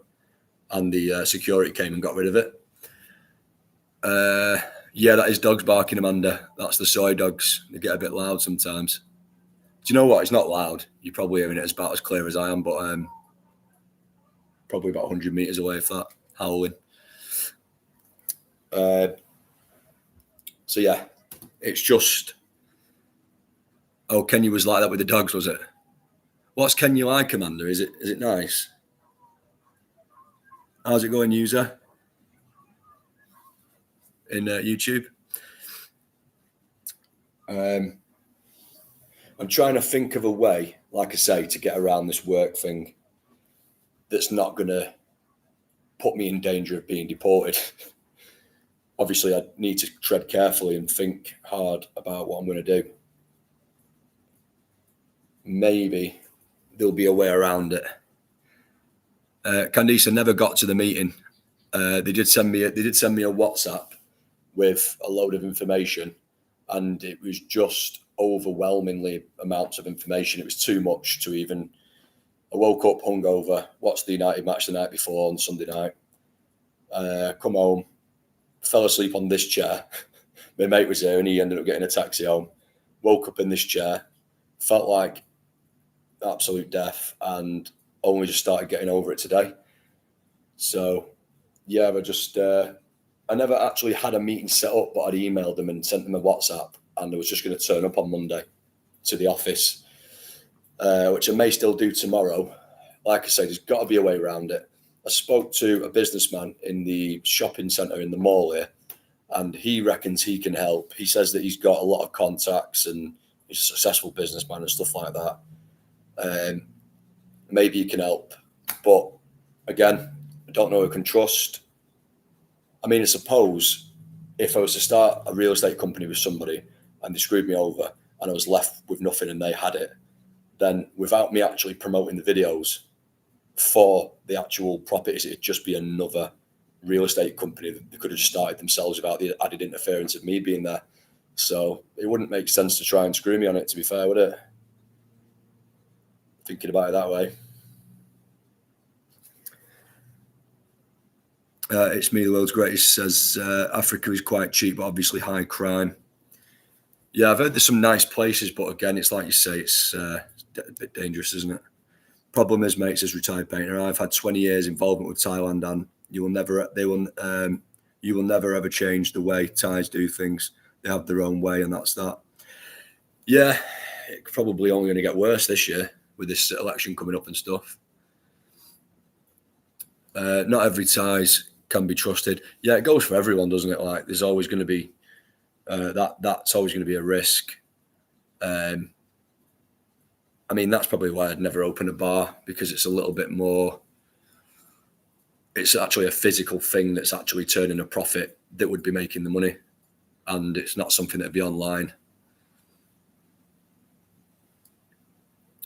and the security came and got rid of it. Yeah, that is dogs barking, Amanda. That's the soy dogs. They get a bit loud sometimes. Do you know what? It's not loud. You're probably hearing it about as clear as I am, but probably about 100 meters away if that, howling. So yeah, it's just. Oh, Kenya was like that with the dogs, was it? What's Kenya like, Amanda? Is it nice? How's it going, user? In YouTube. I'm trying to think of a way, like I say, to get around this work thing. that's not going to put me in danger of being deported. Obviously, I need to tread carefully and think hard about what I'm going to do. Maybe there'll be a way around it. Candice, I never got to the meeting. They did send me a WhatsApp with a load of information, and it was just overwhelmingly amounts of information. It was too much to even. I woke up hungover, watched the United match the night before on Sunday night. Come home, fell asleep on this chair. My mate was there and he ended up getting a taxi home. Woke up in this chair, felt like absolute death, and only just started getting over it today. So, yeah, I never actually had a meeting set up, but I'd emailed them and sent them a WhatsApp, and I was just going to turn up on Monday to the office, which I may still do tomorrow. Like I say, there's got to be a way around it. I spoke to a businessman in the shopping centre in the mall here, and he reckons he can help. He says that he's got a lot of contacts and he's a successful businessman and stuff like that. Maybe he can help. But again, I don't know who I can trust. I mean, I suppose if I was to start a real estate company with somebody and they screwed me over and I was left with nothing and they had it, then without me actually promoting the videos for the actual properties, it'd just be another real estate company that they could have started themselves without the added interference of me being there. So it wouldn't make sense to try and screw me on it, to be fair, would it? Thinking about it that way. It's me, the world's greatest, says Africa is quite cheap, but obviously high crime. Yeah, I've heard there's some nice places, but again, it's like you say, it's a bit dangerous, isn't it? Problem is, mate, says retired painter, I've had 20 years involvement with Thailand, and you will never ever change the way Thais do things. They have their own way, and that's that. Yeah, it's probably only going to get worse this year with this election coming up and stuff. Not every Thais can be trusted. Yeah, it goes for everyone, doesn't it? Like, there's always going to be that's always going to be a risk. I mean, that's probably why I'd never open a bar, because it's a little bit more. It's actually a physical thing that's actually turning a profit that would be making the money, and it's not something that'd be online.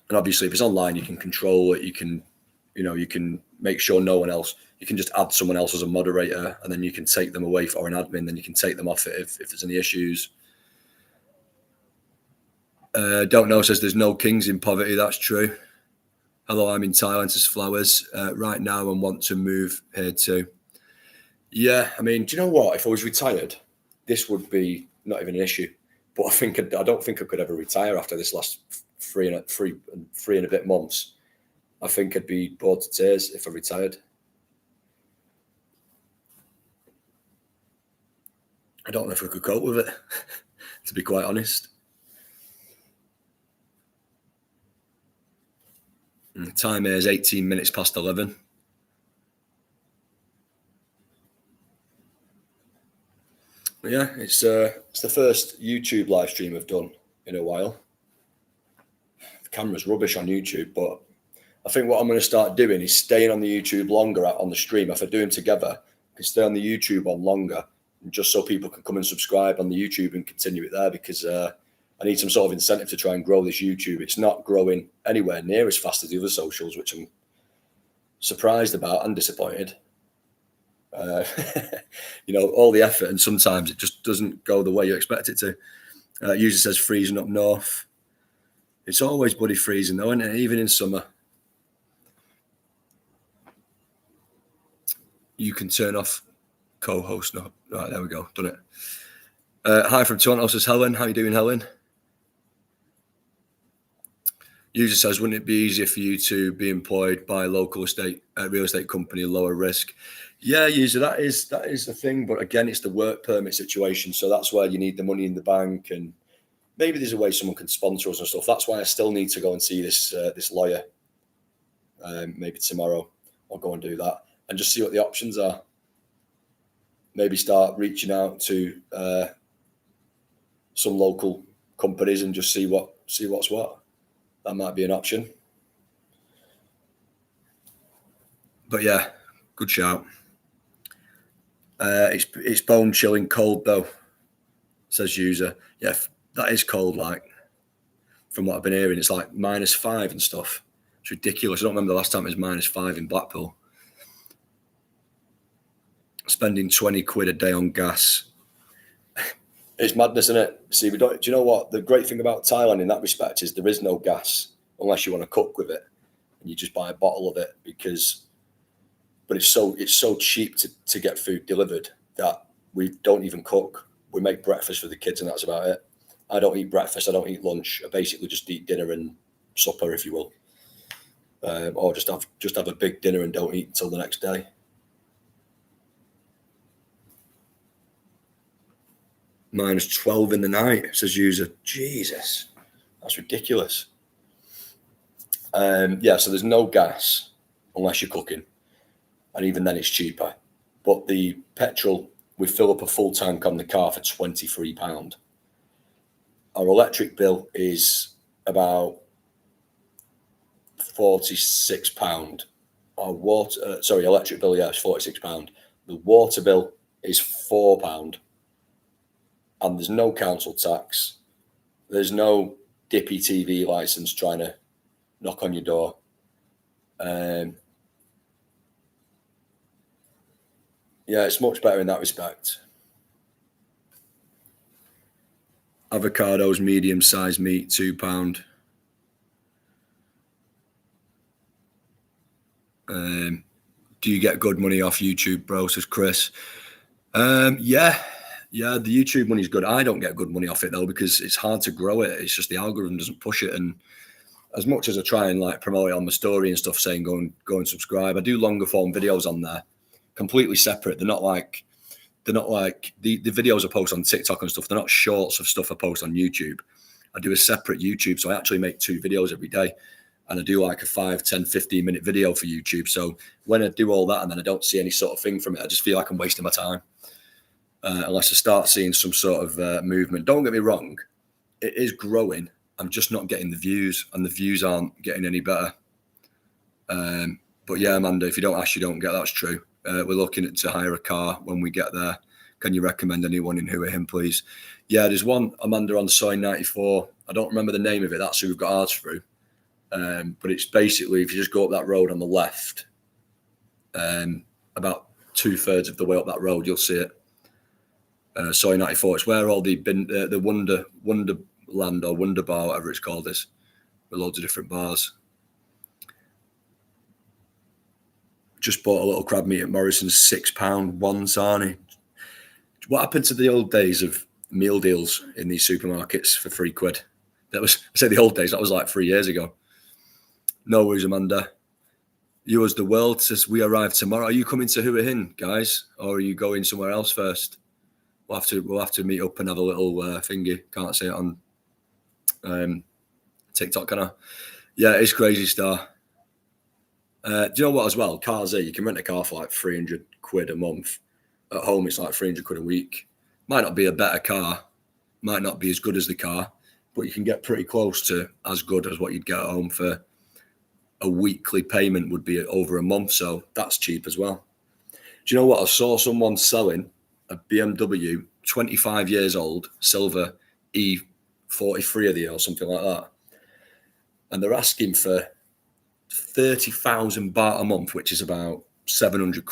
And obviously, if it's online, you can control it. You can make sure no one else. You can just add someone else as a moderator, and then you can take them away or an admin. Then you can take them off it if there's any issues. Don't know, says there's no kings in poverty. That's true. Hello, I'm in Thailand, says Flowers. Right now and want to move here too. Yeah, I mean, do you know what? If I was retired, this would be not even an issue. But I don't think I could ever retire after this last three and a bit months. I think I'd be bored to tears if I retired. I don't know if I could cope with it, to be quite honest. The time here is 18 minutes past 11. But yeah, it's the first YouTube live stream I've done in a while. The camera's rubbish on YouTube, but I think what I'm going to start doing is staying on the YouTube longer on the stream. If I do them together, I can stay on the YouTube on longer, just so people can come and subscribe on the YouTube and continue it there, because I need some sort of incentive to try and grow this YouTube. It's not growing anywhere near as fast as the other socials, which I'm surprised about and disappointed. All the effort, and sometimes it just doesn't go the way you expect it to. User says freezing up north. It's always bloody freezing though, isn't it? Even in summer. You can turn off co-host now. Right, there we go. Done it. Hi from Toronto, says Helen. How you doing, Helen? User says, wouldn't it be easier for you to be employed by a local real estate company, lower risk? Yeah, user, that is the thing. But again, it's the work permit situation. So that's where you need the money in the bank, and maybe there's a way someone can sponsor us and stuff. That's why I still need to go and see this lawyer. Maybe tomorrow I'll go and do that and just see what the options are. Maybe start reaching out to some local companies and just see what's what. That might be an option. But yeah, good shout. It's bone chilling cold though, says user. Yeah, that is cold. Like from what I've been hearing, it's like -5 and stuff. It's ridiculous. I don't remember the last time it was -5 in Blackpool. Spending 20 quid a day on gas. It's madness, isn't it? See, we don't. Do you know what the great thing about Thailand in that respect is? There is no gas unless you want to cook with it, and you just buy a bottle of it but it's so cheap to get food delivered that we don't even cook. We make breakfast for the kids, and that's about it. I don't eat breakfast. I don't eat lunch. I basically just eat dinner and supper, if you will, or just have a big dinner and don't eat until the next day. -12 in the night, says user. Jesus, that's ridiculous. Yeah, so there's no gas unless you're cooking, and even then it's cheaper. But the petrol, we fill up a full tank on the car for £23. Our electric bill is about £46. Our water, electric bill, yeah, is £46. The water bill is £4. And there's no council tax. There's no dippy TV license trying to knock on your door. Yeah, it's much better in that respect. Avocados, medium-sized meat, £2. Do you get good money off YouTube, bro? Says Chris. Yeah, the YouTube money's good. I don't get good money off it though because it's hard to grow it. It's just the algorithm doesn't push it. And as much as I try and like promote it on my story and stuff, saying go and subscribe, I do longer form videos on there, completely separate. They're not like the videos I post on TikTok and stuff. They're not shorts of stuff I post on YouTube. I do a separate YouTube, so I actually make 2 videos every day. And I do like a 5, 10, 15-minute video for YouTube. So when I do all that and then I don't see any sort of thing from it, I just feel like I'm wasting my time. Unless I start seeing some sort of movement. Don't get me wrong, it is growing. I'm just not getting the views, and the views aren't getting any better. But yeah, Amanda, if you don't ask, you don't get. That's true. We're looking to hire a car when we get there. Can you recommend anyone in Who Are Him, please? Yeah, there's one, Amanda, on Soy 94. I don't remember the name of it. That's who we've got ours through. But it's basically, if you just go up that road on the left, about 2/3 of the way up that road, you'll see it. Soy 94. It's where all the Wonderland or Wonder Bar, whatever it's called, is. With loads of different bars. Just bought a little crab meat at Morrison's, £6 one sarnie. What happened to the old days of meal deals in these supermarkets for £3? That was, I say the old days, that was like 3 years ago. No worries, Amanda. You as the world says we arrive tomorrow. Are you coming to Who Are Him, guys? Or are you going somewhere else first? We'll have to meet up and have a little thingy. Can't say it on TikTok, can I? Yeah, it's crazy, Star. Do you know what as well? Cars here, you can rent a car for like £300 a month. At home, it's like £300 a week. Might not be a better car, might not be as good as the car, but you can get pretty close to as good as what you'd get at home for a weekly payment would be over a month. So that's cheap as well. Do you know what? I saw someone selling a BMW, 25 years old, silver E43 of the year or something like that. And they're asking for 30,000 baht a month, which is about 700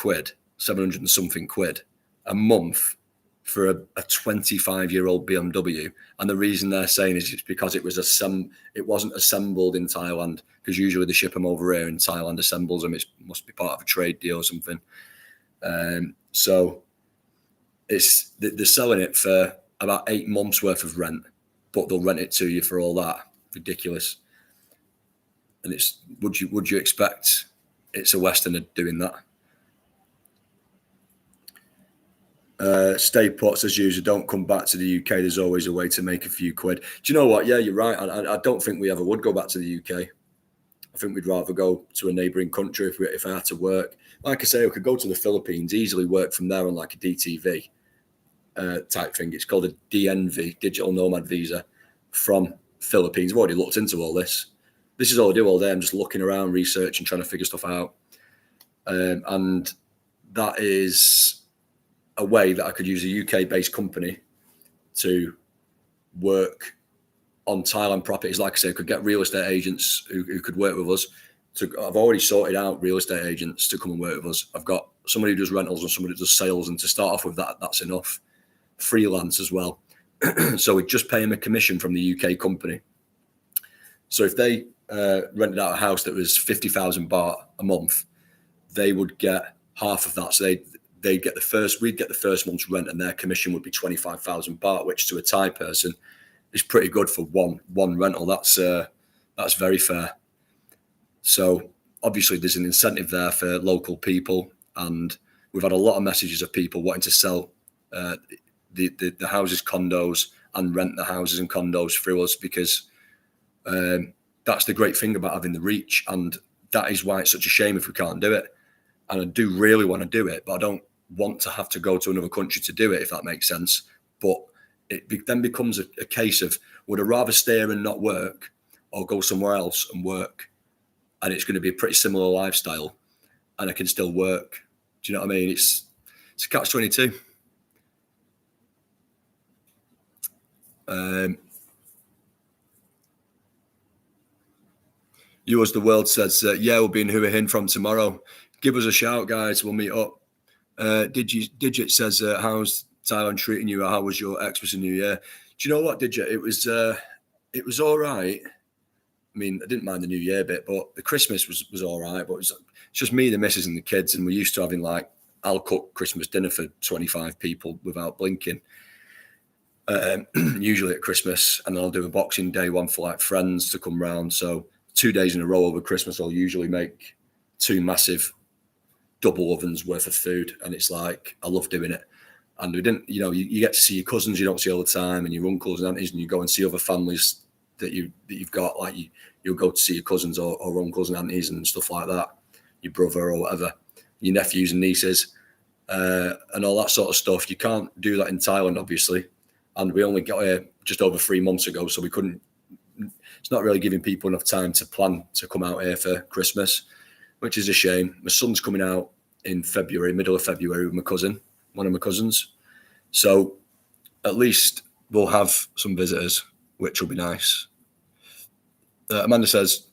and something quid a month for a 25-year-old BMW. And the reason they're saying is it's because it wasn't assembled in Thailand, because usually they ship them over here and Thailand assembles them. It must be part of a trade deal or something. So they're selling it for about 8 months worth of rent, but they'll rent it to you for all that. Ridiculous. And it's would you expect it's a Westerner doing that? Stay put, says user, don't come back to the UK. There's always a way to make a few quid. Do you know what? Yeah, you're right. I don't think we ever would go back to the UK. I think we'd rather go to a neighbouring country if I had to work. Like I say, I could go to the Philippines, easily work from there on like a DTV type thing. It's called a DNV, Digital Nomad Visa, from Philippines. I've already looked into all this. This is all I do all day. I'm just looking around, researching, trying to figure stuff out. And that is a way that I could use a UK-based company to work on Thailand properties. Like I said, I could get real estate agents who could work with us. I've already sorted out real estate agents to come and work with us. I've got somebody who does rentals and somebody who does sales, and to start off with that's enough. Freelance as well. So we just pay them a commission from the UK company. So if they rented out a house that was 50,000 baht a month, they would get half of that. So we'd get the first month's rent, and their commission would be 25,000 baht, which to a Thai person is pretty good for one rental. That's very fair. So obviously there's an incentive there for local people, and we've had a lot of messages of people wanting to sell the houses, condos, and rent the houses and condos through us, because that's the great thing about having the reach, and that is why it's such a shame if we can't do it. And I do really want to do it, but I don't want to have to go to another country to do it, if that makes sense. But it then becomes a case of, would I rather stay here and not work, or go somewhere else and work? And it's going to be a pretty similar lifestyle, and I can still work. Do you know what I mean? It's a catch-22. You as the world says, yeah, we'll be in Hua Hin from tomorrow. Give us a shout, guys. We'll meet up. Digit says, how's Thailand treating you? How was your Xmas and New Year? Do you know what, Digit? It was all right. I mean, I didn't mind the New Year bit, but the Christmas was all right. But it's just me, the missus, and the kids, and we're used to having, like, I'll cook Christmas dinner for 25 people without blinking. Usually at Christmas, and then I'll do a Boxing Day one for, like, friends to come round. So 2 days in a row over Christmas, I'll usually make 2 massive double ovens worth of food, and it's like, I love doing it. And we didn't, you get to see your cousins you don't see all the time, and your uncles and aunties, and you go and see other families that you've got, like you'll go to see your cousins or uncles and aunties and stuff like that, your brother or whatever, your nephews and nieces, and all that sort of stuff. You can't do that in Thailand, obviously, and we only got here just over 3 months ago, so we couldn't. It's not really giving people enough time to plan to come out here for Christmas, which is a shame. My son's coming out in February, middle of February, with one of my cousins. So at least we'll have some visitors, which will be nice. Amanda says,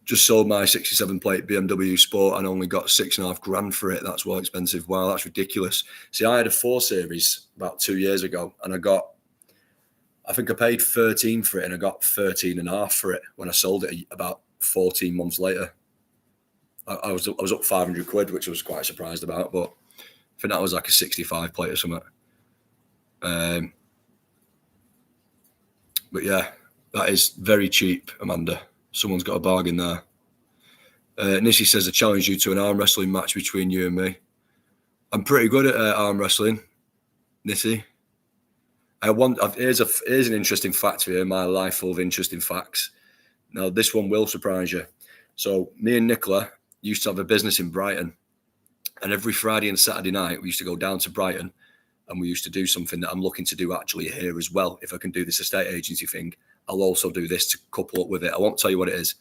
just sold my 67 plate BMW Sport and only got 6.5 grand for it. That's well expensive. Wow, that's ridiculous. See, I had a 4 Series about 2 years ago, and I think I paid 13 for it, and I got 13.5 for it when I sold it about 14 months later. I was up 500 quid, which I was quite surprised about, but I think that was like a 65 plate or something. But yeah, that is very cheap, Amanda. Someone's got a bargain there. Nissi says, I challenge you to an arm wrestling match between you and me. I'm pretty good at arm wrestling, Nissi. Here's an interesting fact for you, my life full of interesting facts. Now, this one will surprise you. So me and Nicola used to have a business in Brighton, and every Friday and Saturday night we used to go down to Brighton, and we used to do something that I'm looking to do actually here as well. If I can do this estate agency thing, I'll also do this to couple up with it. I won't tell you what it is.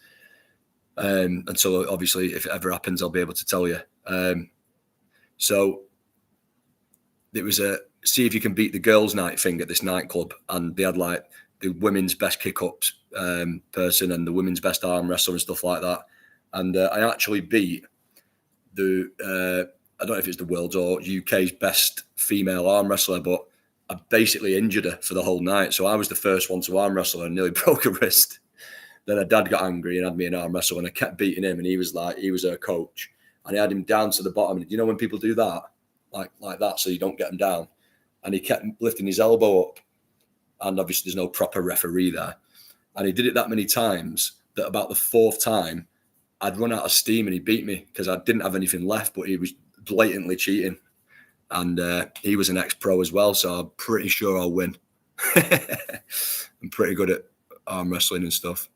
And so obviously if it ever happens, I'll be able to tell you. So it was a see if you can beat the girls' night thing at this nightclub, and they had like the women's best kick-ups person and the women's best arm wrestler and stuff like that. And I actually beat the I don't know if it's the world's or UK's best female arm wrestler, but I basically injured her for the whole night. So I was the first one to arm wrestle her and nearly broke her wrist. Then her dad got angry and had me an arm wrestle, and I kept beating him, and he was her coach, and he had him down to the bottom. And you know when people do that, like that, so you don't get them down, and he kept lifting his elbow up, and obviously there's no proper referee there, and he did it that many times that about the 4th time I'd run out of steam and he beat me because I didn't have anything left, but he was blatantly cheating, and he was an ex-pro as well, so I'm pretty sure I'll win. I'm pretty good at arm wrestling and stuff.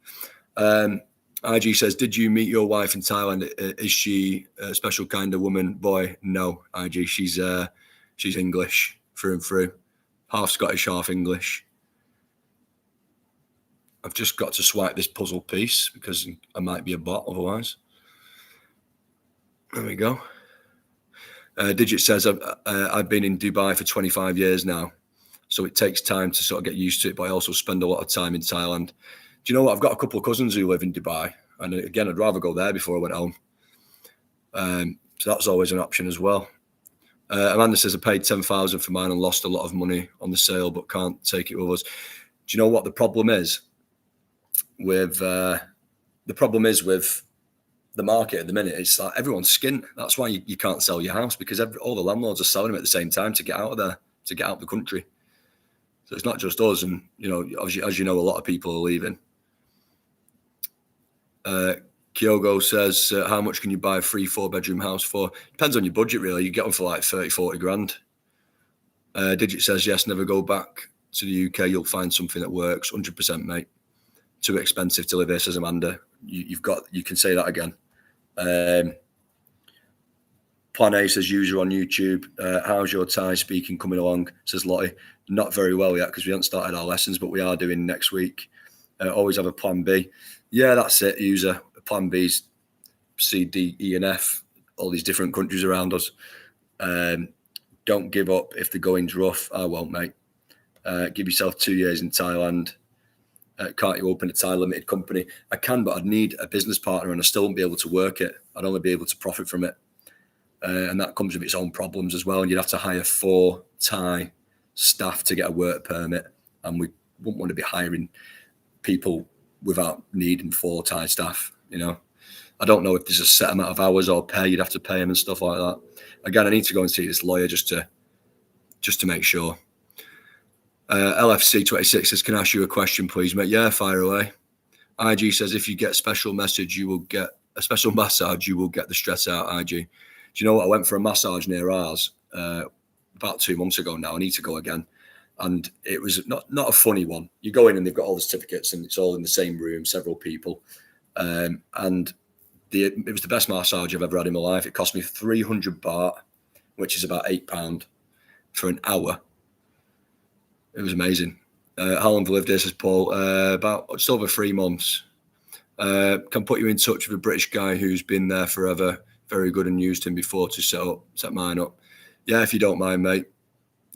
IG says, did you meet your wife in Thailand? Is she a special kind of woman? Boy, no, IG. She's English through and through. Half Scottish, half English. I've just got to swipe this puzzle piece because I might be a bot otherwise. There we go. Digit says, I've been in Dubai for 25 years now, so it takes time to sort of get used to it, but I also spend a lot of time in Thailand. Do you know what? I've got a couple of cousins who live in Dubai, and again, I'd rather go there before I went home. So that's always an option as well. Amanda says, I paid 10,000 for mine and lost a lot of money on the sale, but can't take it with us. Do you know what the problem is with the market at the minute? It's like everyone's skint. That's why you can't sell your house, because all the landlords are selling them at the same time to get out of there, to get out of the country. So it's not just us, and as you know, a lot of people are leaving. Kyogo says, how much can you buy a 3-4 bedroom house for? Depends on your budget, really. You get them for like 30-40 grand. Digit says, yes, never go back to the UK. You'll find something that works. 100%, mate. Too expensive to live here, says Amanda. You can say that again. Plan A says, user on YouTube. How's your Thai speaking coming along? Says Lottie. Not very well yet, because we haven't started our lessons, but we are doing next week. Always have a plan B. Yeah, that's it, user. Plan B's C, D, E, and F. All these different countries around us. Don't give up if the going's rough. I won't, mate. Give yourself 2 years in Thailand. Can't you open a Thai limited company? I can, but I'd need a business partner, and I still won't be able to work it. I'd only be able to profit from it. And that comes with its own problems as well. And you'd have to hire 4 Thai staff to get a work permit. And we wouldn't want to be hiring people without needing 4 Thai staff, I don't know if there's a set amount of hours or pay you'd have to pay them and stuff like that. Again, I need to go and see this lawyer just to make sure. LFC26 says, can I ask you a question, please, mate? Yeah, fire away. IG says, if you get a special massage, you will get the stress out, IG. Do you know what? I went for a massage near ours about 2 months ago now. I need to go again. And it was not a funny one. You go in and they've got all the certificates and it's all in the same room, several people. And it was the best massage I've ever had in my life. It cost me 300 baht, which is about £8 for an hour. It was amazing. How long have you lived here, says Paul? About just over 3 months. Can put you in touch with a British guy who's been there forever. Very good, and used him before to set mine up. Yeah, if you don't mind, mate.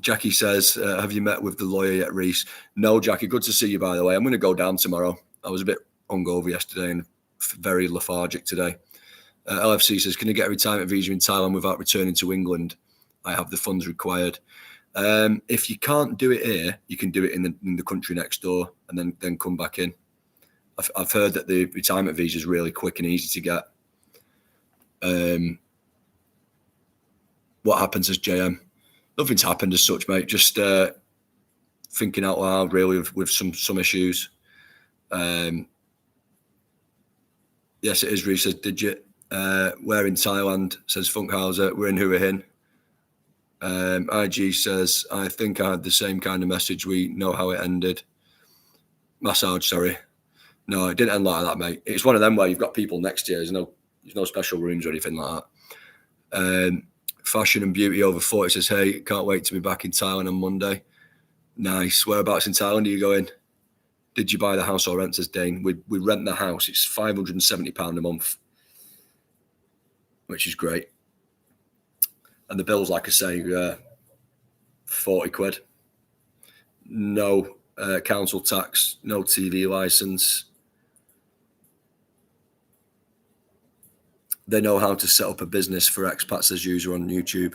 Jackie says, have you met with the lawyer yet, Reese? No, Jackie, good to see you, by the way. I'm going to go down tomorrow. I was a bit hungover yesterday and very lethargic today. LFC says, can you get a retirement visa in Thailand without returning to England? I have the funds required. If you can't do it here, you can do it in the country next door and then come back in. I've heard that the retirement visa is really quick and easy to get. What happens as JM? Nothing's happened as such, mate. Just thinking out loud, really, with some issues. Yes, it is. Reece says, Digit. We're in Thailand, says Funkhauser. We're in Hua Hin. IG says, I think I had the same kind of message. We know how it ended. Massage, sorry. No, it didn't end like that, mate. It's one of them where you've got people next to you. There's no special rooms or anything like that. Fashion and Beauty over 40 says, hey, can't wait to be back in Thailand on Monday. Nice. Whereabouts in Thailand are you going? Did you buy the house or rent, says Dane? We rent the house. It's £570 a month, which is great. And the bills, like I say, 40 quid. No council tax, no TV license. They know how to set up a business for expats, as user on YouTube.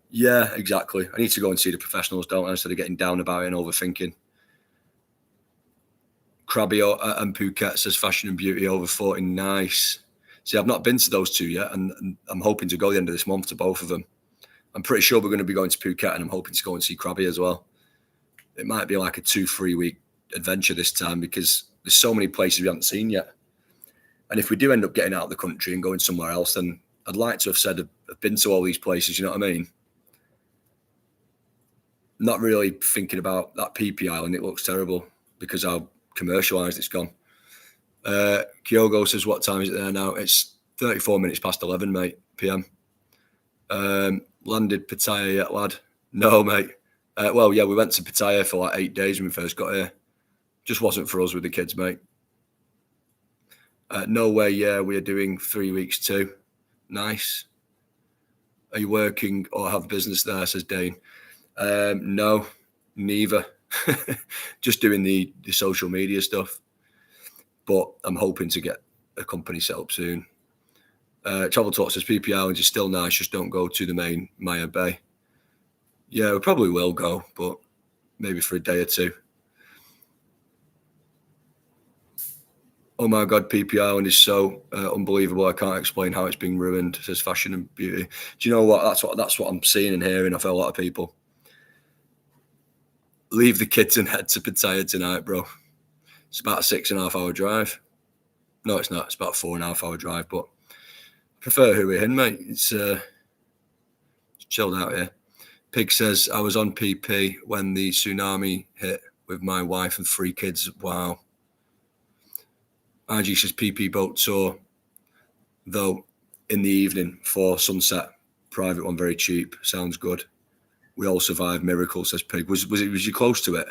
Yeah, exactly. I need to go and see the professionals, don't I, instead of getting down about it and overthinking. Krabby and Phuket says Fashion and Beauty over 40. Nice. See, I've not been to those two yet, and I'm hoping to go the end of this month to both of them. I'm pretty sure we're going to be going to Phuket, and I'm hoping to go and see Krabby as well. It might be like a 2-3 week adventure this time, because there's so many places we haven't seen yet. And if we do end up getting out of the country and going somewhere else, then I'd like to have said I've been to all these places, you know what I mean? Not really thinking about that PP Island. It looks terrible because how commercialised it's gone. Kyogo says, what time is it there now? It's 34 minutes past 11, mate, PM. Landed Pattaya yet, lad? No, mate. Well, yeah, we went to Pattaya for like 8 days when we first got here. Just wasn't for us with the kids, mate. No way, yeah, we are doing 3 weeks too. Nice. Are you working or have business there, says Dane. No, neither. Just doing the social media stuff. But I'm hoping to get a company set up soon. Travel Talk says PP Islands is still nice, just don't go to the main Maya Bay. Yeah, we probably will go, but maybe for a day or two. Oh my God, PP Island is so unbelievable. I can't explain how it's being ruined, says Fashion and Beauty. Do you know what? That's what I'm seeing and hearing off a lot of people. Leave the kids and head to Pattaya tonight, bro. It's about a 6.5 hour drive. No, it's not. It's about a 4.5 hour drive, but I prefer Hua Hin, mate. It's chilled out here. Pig says, I was on PP when the tsunami hit with my wife and 3 kids. Wow. IG says PP boat tour, though, in the evening for sunset. Private one, very cheap. Sounds good. We all survived. Miracle, says Pig. Was you close to it?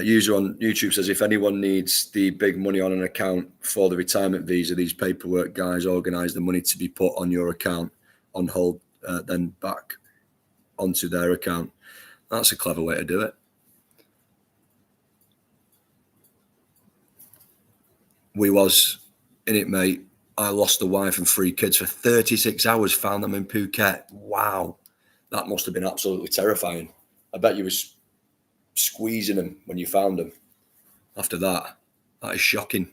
User on YouTube says, if anyone needs the big money on an account for the retirement visa, these paperwork guys organise the money to be put on your account on hold, then back onto their account. That's a clever way to do it. We was in it, mate. I lost the wife and 3 kids for 36 hours, found them in Phuket. Wow. That must have been absolutely terrifying. I bet you was squeezing them when you found them. After that is shocking.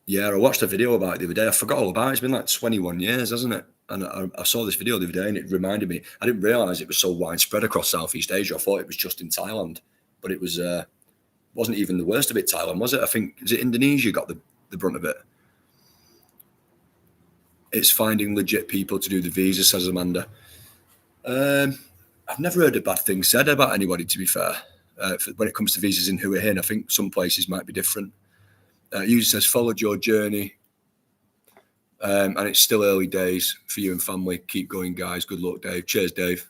Yeah, I watched a video about it the other day. I forgot all about it. It's been like 21 years, hasn't it? And I saw this video the other day and it reminded me. I didn't realise it was so widespread across Southeast Asia. I thought it was just in Thailand. But it was wasn't even the worst of it, Thailand, was it? I think, is it Indonesia got the brunt of it? It's finding legit people to do the visa, says Amanda. I've never heard a bad thing said about anybody, to be fair. When it comes to visas in Hua Hin, I think some places might be different. User says, followed your journey. And it's still early days for you and family. Keep going, guys. Good luck, Dave. Cheers, Dave.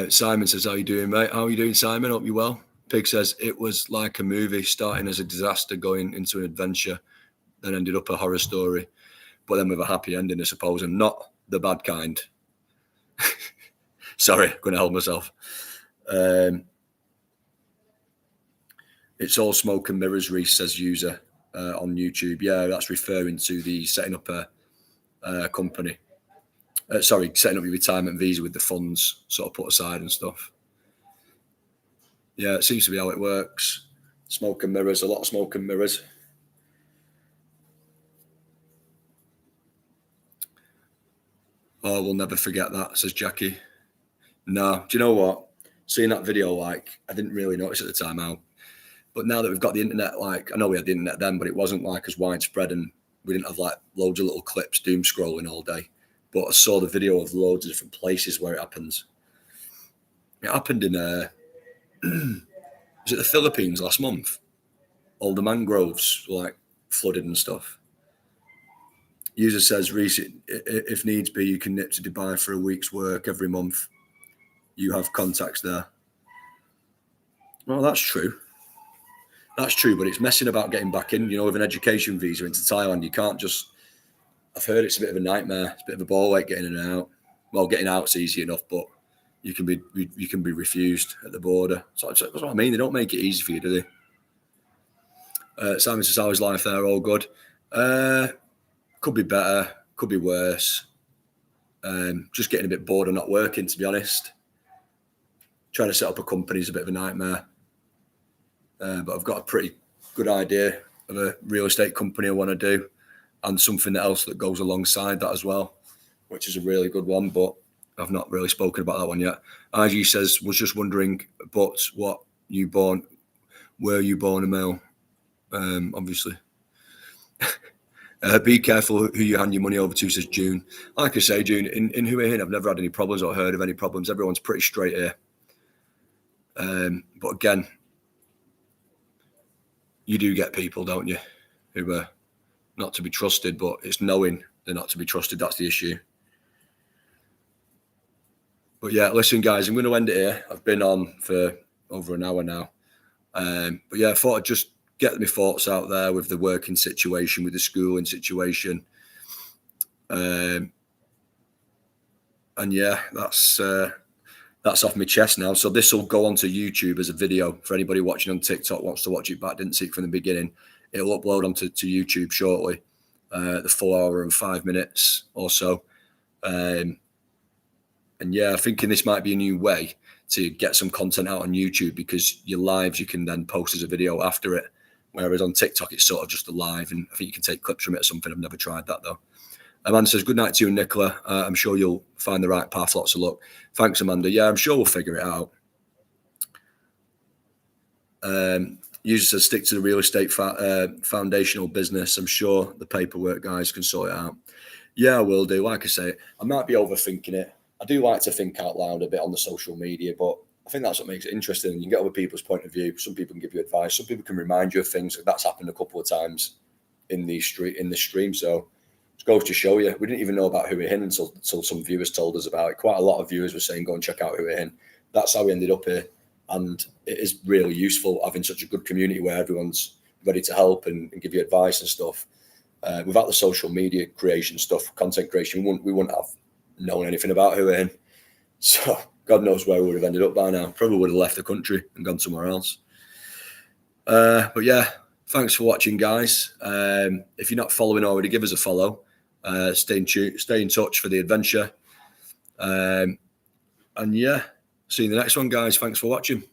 Simon says, how you doing, mate? How are you doing, Simon? Hope you're well. Pig says, it was like a movie, starting as a disaster, going into an adventure, then ended up a horror story, but then with a happy ending, I suppose, and not the bad kind. Sorry, going to hold myself. It's all smoke and mirrors, Reese, says user on YouTube. Yeah, that's referring to the setting up a company. Setting up your retirement visa with the funds sort of put aside and stuff. Yeah, it seems to be how it works. Smoke and mirrors, a lot of smoke and mirrors. Oh, we'll never forget that, says Jackie. No, do you know what? Seeing that video, I didn't really notice at the time how. But now that we've got the internet, I know we had the internet then, but it wasn't as widespread and we didn't have loads of little clips doom scrolling all day. But I saw the video of loads of different places where it happens. It happened in, was it the Philippines last month? All the mangroves were flooded and stuff. User says, Reese, if needs be, you can nip to Dubai for a week's work every month. You have contacts there. Well, that's true. That's true, but it's messing about getting back in. With an education visa into Thailand, you can't just. I've heard it's a bit of a nightmare. It's a bit of a ball ache getting in and out. Well, getting out's easy enough, but you can be refused at the border. So that's what I mean. They don't make it easy for you, do they? Simon says, "How is life there? All good. Could be better. Could be worse. Just getting a bit bored of not working, to be honest. Trying to set up a company is a bit of a nightmare. But I've got a pretty good idea of a real estate company I want to do and something else that goes alongside that as well, which is a really good one, but I've not really spoken about that one yet. IG says, was just wondering, but were you born a male? Obviously. Be careful who you hand your money over to, says June. Like I say, June, in Hua Hin, I've never had any problems or heard of any problems. Everyone's pretty straight here. But again, you do get people, don't you, who are not to be trusted, but it's knowing they're not to be trusted. That's the issue. But yeah, listen, guys, I'm going to end it here. I've been on for over an hour now. But yeah, I thought I'd just get my thoughts out there with the working situation, with the schooling situation. And yeah, that's off my chest now. So this will go onto YouTube as a video for anybody watching on TikTok wants to watch it back, didn't see it from the beginning. It'll upload onto YouTube shortly, the full hour and 5 minutes or so. And yeah, I'm thinking this might be a new way to get some content out on YouTube, because your lives you can then post as a video after it. Whereas on TikTok, it's sort of just a live, and I think you can take clips from it or something. I've never tried that though. Amanda says, good night to you, Nicola. I'm sure you'll find the right path. Lots of luck. Thanks, Amanda. Yeah, I'm sure we'll figure it out. User says, stick to the real estate foundational business. I'm sure the paperwork guys can sort it out. Yeah, I will do. Like I say, I might be overthinking it. I do like to think out loud a bit on the social media, but I think that's what makes it interesting. You can get other people's point of view. Some people can give you advice. Some people can remind you of things. That's happened a couple of times in the stream. So it goes to show you, we didn't even know about Who We're In until some viewers told us about it. Quite a lot of viewers were saying, go and check out Who We're In. That's how we ended up here. And it is really useful having such a good community where everyone's ready to help and give you advice and stuff. Without the social media creation stuff, content creation, we wouldn't have known anything about Who We're In. So God knows where we would have ended up by now. Probably would have left the country and gone somewhere else. But yeah, thanks for watching, guys. If you're not following already, give us a follow. Stay in touch for the adventure. And yeah, see you in the next one, guys. Thanks for watching.